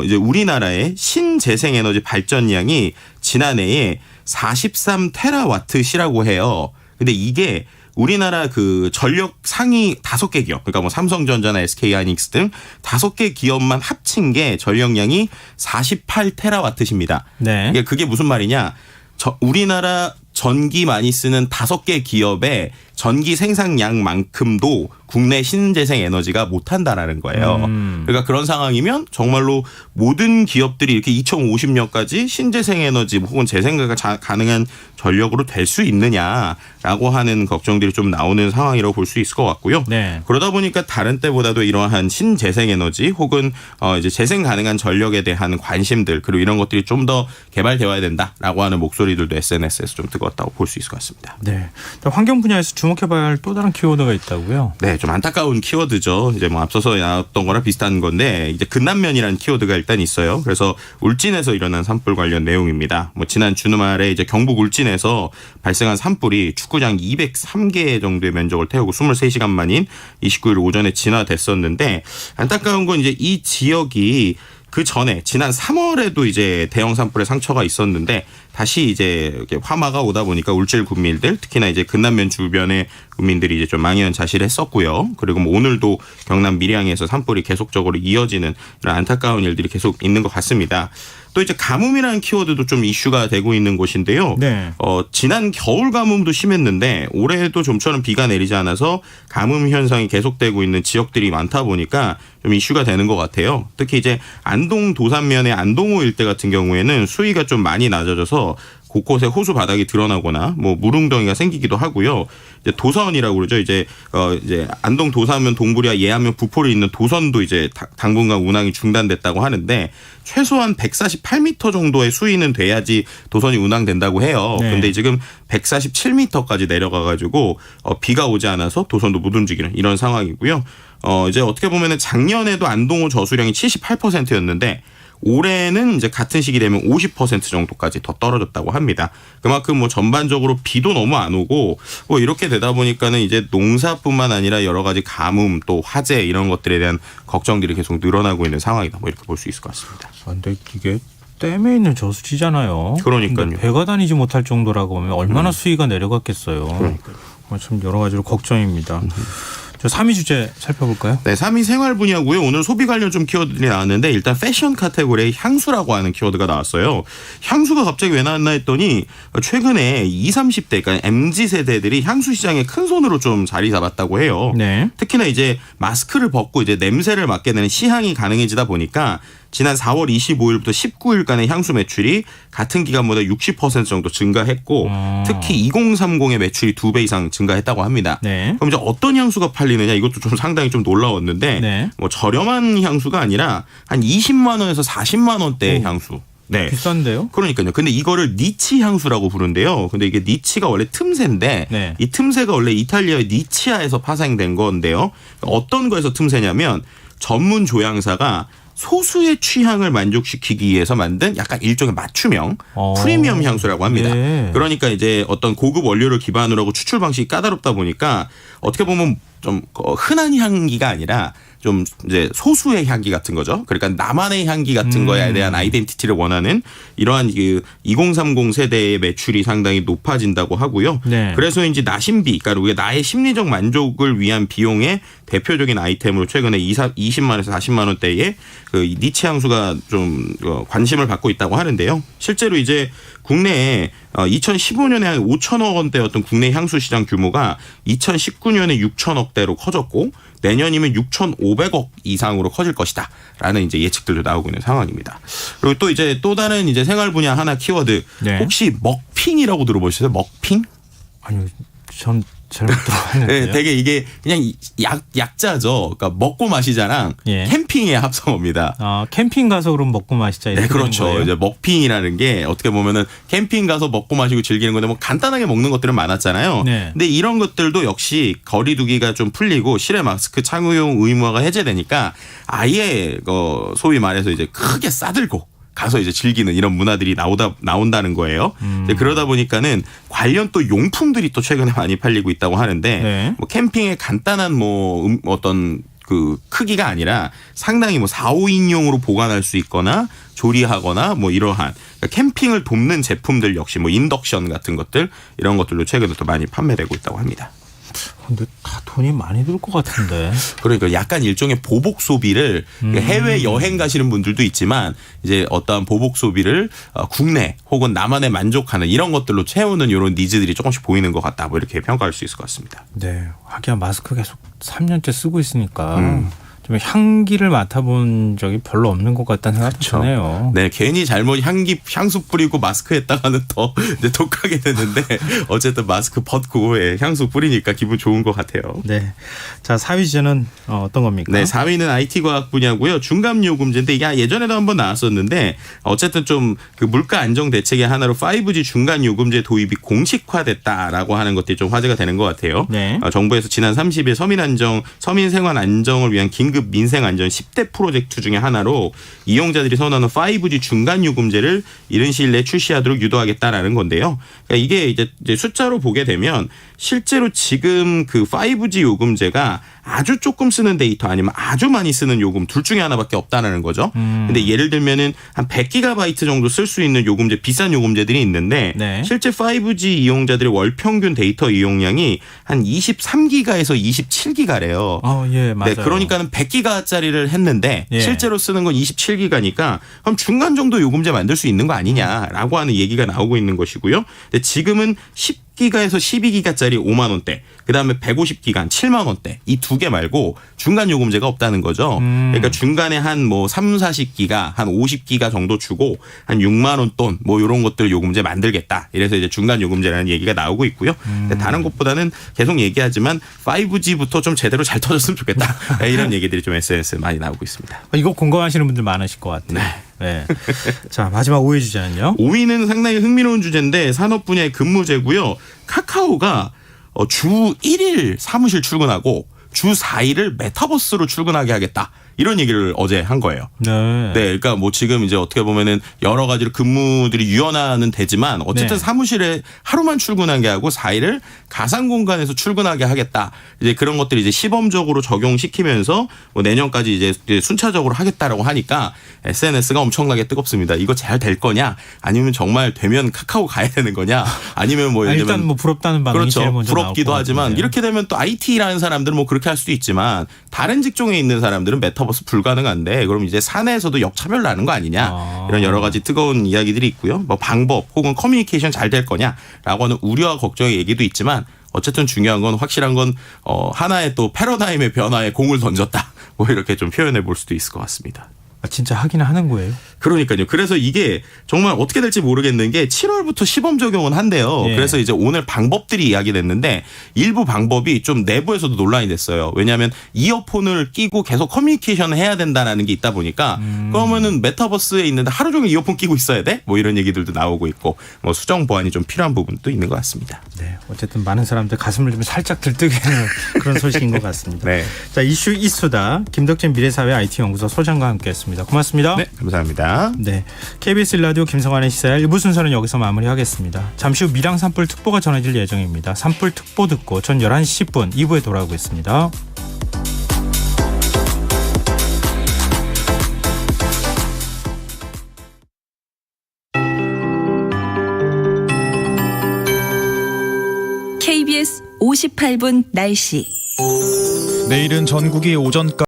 이제 우리나라의 신재생에너지 발전량이 지난해에 43테라와트시라고 해요. 근데 이게 우리나라 그 전력 상위 5개 기업, 그러니까 뭐 삼성전자나 SK하이닉스 등 5개 기업만 합친 게 전력량이 48테라와트십니다. 네. 그게 무슨 말이냐? 우리나라 전기 많이 쓰는 5개 기업의 전기 생산량만큼도 국내 신재생 에너지가 못한다라는 거예요. 그러니까 그런 상황이면 정말로 모든 기업들이 이렇게 2050년까지 신재생 에너지 혹은 재생가 가능한 전력으로 될 수 있느냐라고 하는 걱정들이 좀 나오는 상황이라고 볼 수 있을 것 같고요. 네. 그러다 보니까 다른 때보다도 이러한 신재생 에너지 혹은 이제 재생 가능한 전력에 대한 관심들 그리고 이런 것들이 좀 더 개발되어야 된다라고 하는 목소리들도 SNS에서 좀 뜨거웠다고 볼 수 있을 것 같습니다. 네. 환경 분야에서 주목해봐야 할 또 다른 키워드가 있다고요? 네, 좀 안타까운 키워드죠. 이제 뭐 앞서서 나왔던 거랑 비슷한 건데 이제 근난면이라는 키워드가 일단 있어요. 그래서 울진에서 일어난 산불 관련 내용입니다. 뭐 지난 주말에 이제 경북 울진에서 발생한 산불이 축구장 203개 정도의 면적을 태우고 23시간 만인 29일 오전에 진화됐었는데 안타까운 건 이제 이 지역이 그 전에 지난 3월에도 이제 대형 산불의 상처가 있었는데 다시 이제 이렇게 화마가 오다 보니까 울진 군민들 특히나 이제 근난면 주변의 군민들이 이제 좀 망연자실했었고요. 그리고 뭐 오늘도 경남 밀양에서 산불이 계속적으로 이어지는 이런 안타까운 일들이 계속 있는 것 같습니다. 또 이제 가뭄이라는 키워드도 좀 이슈가 되고 있는 곳인데요. 네. 지난 겨울 가뭄도 심했는데 올해도 좀처럼 비가 내리지 않아서 가뭄 현상이 계속되고 있는 지역들이 많다 보니까 좀 이슈가 되는 것 같아요. 특히 이제 안동 도산면의 안동호 일대 같은 경우에는 수위가 좀 많이 낮아져서 곳곳에 호수 바닥이 드러나거나 뭐 물웅덩이가 생기기도 하고요. 이제 도선이라고 그러죠. 이제 안동 도산면 동부리와 예안면 부포를 잇는 도선도 이제 당분간 운항이 중단됐다고 하는데 최소한 148m 정도의 수위는 돼야지 도선이 운항된다고 해요. 네. 근데 지금 147m까지 내려가가지고 비가 오지 않아서 도선도 못 움직이는 이런 상황이고요. 이제 어떻게 보면은 작년에도 안동호 저수량이 78%였는데 올해는 이제 같은 시기 되면 50% 정도까지 더 떨어졌다고 합니다. 그만큼 뭐 전반적으로 비도 너무 안 오고 뭐 이렇게 되다 보니까는 이제 농사뿐만 아니라 여러 가지 가뭄 또 화재 이런 것들에 대한 걱정들이 계속 늘어나고 있는 상황이다. 뭐 이렇게 볼 수 있을 것 같습니다. 근데 이게 댐에 있는 저수지잖아요. 그러니까요. 근데 배가 다니지 못할 정도라고 하면 얼마나 수위가 내려갔겠어요. 그러니까요. 참 여러 가지로 걱정입니다. 저 3위 주제 살펴볼까요? 네, 3위 생활 분야고요. 오늘 소비 관련 좀 키워드들이 나왔는데 일단 패션 카테고리에 향수라고 하는 키워드가 나왔어요. 향수가 갑자기 왜 나왔나 했더니 최근에 20, 30대 그러니까 MZ세대들이 향수 시장에 큰 손으로 좀 자리 잡았다고 해요. 네. 특히나 이제 마스크를 벗고 이제 냄새를 맡게 되는 시향이 가능해지다 보니까 지난 4월 25일부터 19일간의 향수 매출이 같은 기간보다 60% 정도 증가했고 특히 2030의 매출이 2배 이상 증가했다고 합니다. 네. 그럼 이제 어떤 향수가 팔리느냐 이것도 좀 상당히 좀 놀라웠는데 네. 뭐 저렴한 향수가 아니라 한 20만 원에서 40만 원대의 향수. 네. 비싼데요? 그러니까요. 근데 이거를 니치 향수라고 부른대요. 근데 이게 니치가 원래 틈새인데 네. 이 틈새가 원래 이탈리아의 니치아에서 파생된 건데요. 어떤 거에서 틈새냐면 전문 조향사가 소수의 취향을 만족시키기 위해서 만든 약간 일종의 맞춤형 프리미엄 향수라고 합니다. 네. 그러니까 이제 어떤 고급 원료를 기반으로 하고 추출 방식이 까다롭다 보니까 어떻게 보면 좀 흔한 향기가 아니라 좀 이제 소수의 향기 같은 거죠. 그러니까 나만의 향기 같은 거에 대한 아이덴티티를 원하는 이러한 그 2030 세대의 매출이 상당히 높아진다고 하고요. 네. 그래서인지 나심비, 그러니까 우리가 나의 심리적 만족을 위한 비용의 대표적인 아이템으로 최근에 20만에서 40만 원대의 그 니치 향수가 좀 관심을 받고 있다고 하는데요. 실제로 이제 국내에 2015년에 한 5천억 원대였던 국내 향수 시장 규모가 2019년에 6천억대로 커졌고 내년이면 6,500억 이상으로 커질 것이다라는 이제 예측들도 나오고 있는 상황입니다. 그리고 또 이제 또 다른 이제 생활 분야 하나 키워드 네. 혹시 먹핑이라고 들어보셨어요? 먹핑? 아니, 전 잘못 들어봤는데요. 네, 되게 이게 그냥 약자죠. 그러니까 먹고 마시자랑 예. 캠핑의 합성어입니다. 아, 캠핑 가서 그럼 먹고 마시자 이렇게 네, 그렇죠. 되는 거예요? 이제 먹핑이라는 게 어떻게 보면은 캠핑 가서 먹고 마시고 즐기는 건데 뭐 간단하게 먹는 것들은 많았잖아요. 네. 근데 이런 것들도 역시 거리두기가 좀 풀리고 실외 마스크 착용 의무화가 해제되니까 아예 소위 말해서 이제 크게 싸들고 가서 이제 즐기는 이런 문화들이 나온다는 거예요. 이제 그러다 보니까는 관련 또 용품들이 또 최근에 많이 팔리고 있다고 하는데 네. 뭐 캠핑의 간단한 어떤 그 크기가 아니라 상당히 뭐 4, 5인용으로 보관할 수 있거나 조리하거나 뭐 이러한 그러니까 캠핑을 돕는 제품들 역시 뭐 인덕션 같은 것들 이런 것들도 최근에 또 많이 판매되고 있다고 합니다. 근데 다 돈이 많이 들 것 같은데. 그러니까 약간 일종의 보복 소비를 해외 여행 가시는 분들도 있지만 이제 어떠한 보복 소비를 국내 혹은 나만의 만족하는 이런 것들로 채우는 이런 니즈들이 조금씩 보이는 것 같다. 뭐 이렇게 평가할 수 있을 것 같습니다. 네. 하기야 마스크 계속 3년째 쓰고 있으니까 좀 향기를 맡아본 적이 별로 없는 것 같다는 생각이 드네요. 네, 괜히 잘못 향수 뿌리고 마스크 했다가는 더 이제 독하게 되는데 어쨌든 마스크 벗고 향수 뿌리니까 기분 좋은 것 같아요. 네. 자, 4위 주제는 어떤 겁니까? 네, 4위는 IT 과학 분야고요. 중간 요금제인데 이게 예전에도 한번 나왔었는데 어쨌든 좀 그 물가 안정 대책의 하나로 5G 중간 요금제 도입이 공식화됐다라고 하는 것들이 좀 화제가 되는 것 같아요. 네. 정부에서 지난 30일 서민 생활 안정을 위한 긴급 민생 안전 10대 프로젝트 중에 하나로 이용자들이 선호하는 5G 중간 요금제를 이른 시일 내에 출시하도록 유도하겠다라는 건데요. 그러니까 이게 이제 숫자로 보게 되면 실제로 지금 그 5G 요금제가 아주 조금 쓰는 데이터 아니면 아주 많이 쓰는 요금 둘 중에 하나밖에 없다는 거죠. 근데 예를 들면은 한 100GB 정도 쓸 수 있는 요금제 비싼 요금제들이 있는데 네. 실제 5G 이용자들의 월 평균 데이터 이용량이 한 23기가에서 27기가래요. 예, 맞아요. 네, 그러니까는 100기가짜리를 했는데 예. 실제로 쓰는 건 27기가니까 그럼 중간 정도 요금제 만들 수 있는 거 아니냐라고 하는 얘기가 나오고 있는 것이고요. 근데 지금은 10기가에서 12기가짜리 5만 원대, 그다음에 150기가 7만 원대 이 두 개 말고 중간 요금제가 없다는 거죠. 그러니까 중간에 한 뭐 3, 40기가 한 50기가 정도 주고 한 6만 원 돈 뭐 이런 것들 요금제 만들겠다. 이래서 이제 중간 요금제라는 얘기가 나오고 있고요. 근데 다른 것보다는 계속 얘기하지만 5G부터 좀 제대로 잘 터졌으면 좋겠다. 이런 얘기들이 좀 SNS에 많이 나오고 있습니다. 이거 공감하시는 분들 많으실 것 같아요. 네. 자, 마지막 5위 주제는요. 5위는 상당히 흥미로운 주제인데 산업 분야의 근무제고요. 카카오가 주 1일 사무실 출근하고 주 4일을 메타버스로 출근하게 하겠다. 이런 얘기를 어제 한 거예요. 네. 네, 그러니까 뭐 지금 이제 어떻게 보면은 여러 가지로 근무들이 유연화는 되지만 어쨌든 네. 사무실에 하루만 출근하게 하고 4일을 가상 공간에서 출근하게 하겠다. 이제 그런 것들이 이제 시범적으로 적용시키면서 뭐 내년까지 이제 순차적으로 하겠다라고 하니까 SNS가 엄청나게 뜨겁습니다. 이거 잘 될 거냐? 아니면 정말 되면 카카오 가야 되는 거냐? 아니면 뭐 예를 들면 일단 뭐 부럽다는 반응이 제일 그렇죠. 먼저 부럽기도 나올 것 하지만 같은데. 이렇게 되면 또 IT라는 사람들은 뭐 그렇게 할 수도 있지만 다른 직종에 있는 사람들은 메타버스 불가능한데 그럼 이제 사내에서도 역차별 나는 거 아니냐 이런 여러 가지 뜨거운 이야기들이 있고요. 뭐 방법 혹은 커뮤니케이션 잘 될 거냐라고 하는 우려와 걱정의 얘기도 있지만 어쨌든 중요한 건 확실한 건 하나의 또 패러다임의 변화에 공을 던졌다. 뭐 이렇게 좀 표현해 볼 수도 있을 것 같습니다. 진짜 하긴 하는 거예요? 그러니까요. 그래서 이게 정말 어떻게 될지 모르겠는 게 7월부터 시범 적용은 한대요. 예. 그래서 이제 오늘 방법들이 이야기됐는데 일부 방법이 좀 내부에서도 논란이 됐어요. 왜냐하면 이어폰을 끼고 계속 커뮤니케이션을 해야 된다는 게 있다 보니까 그러면은 메타버스에 있는데 하루 종일 이어폰 끼고 있어야 돼? 뭐 이런 얘기들도 나오고 있고 뭐 수정 보완이 좀 필요한 부분도 있는 것 같습니다. 네, 어쨌든 많은 사람들 가슴을 좀 살짝 들뜨게 하는 그런 소식인 것 같습니다. 네. 자, 이슈 이수다 김덕진 미래사회 IT연구소 소장과 함께했습니다. 고맙습니다. 네, 감사합니다. 네, KBS 1라디오 김성환의 시사야 1부 순서는 여기서 마무리하겠습니다. 잠시 후 밀양 산불 특보가 전해질 예정입니다. 산불 특보 듣고 전 11시 10분 2부에 돌아오겠습니다. KBS 58분 날씨. 내일은 전국이 오전까지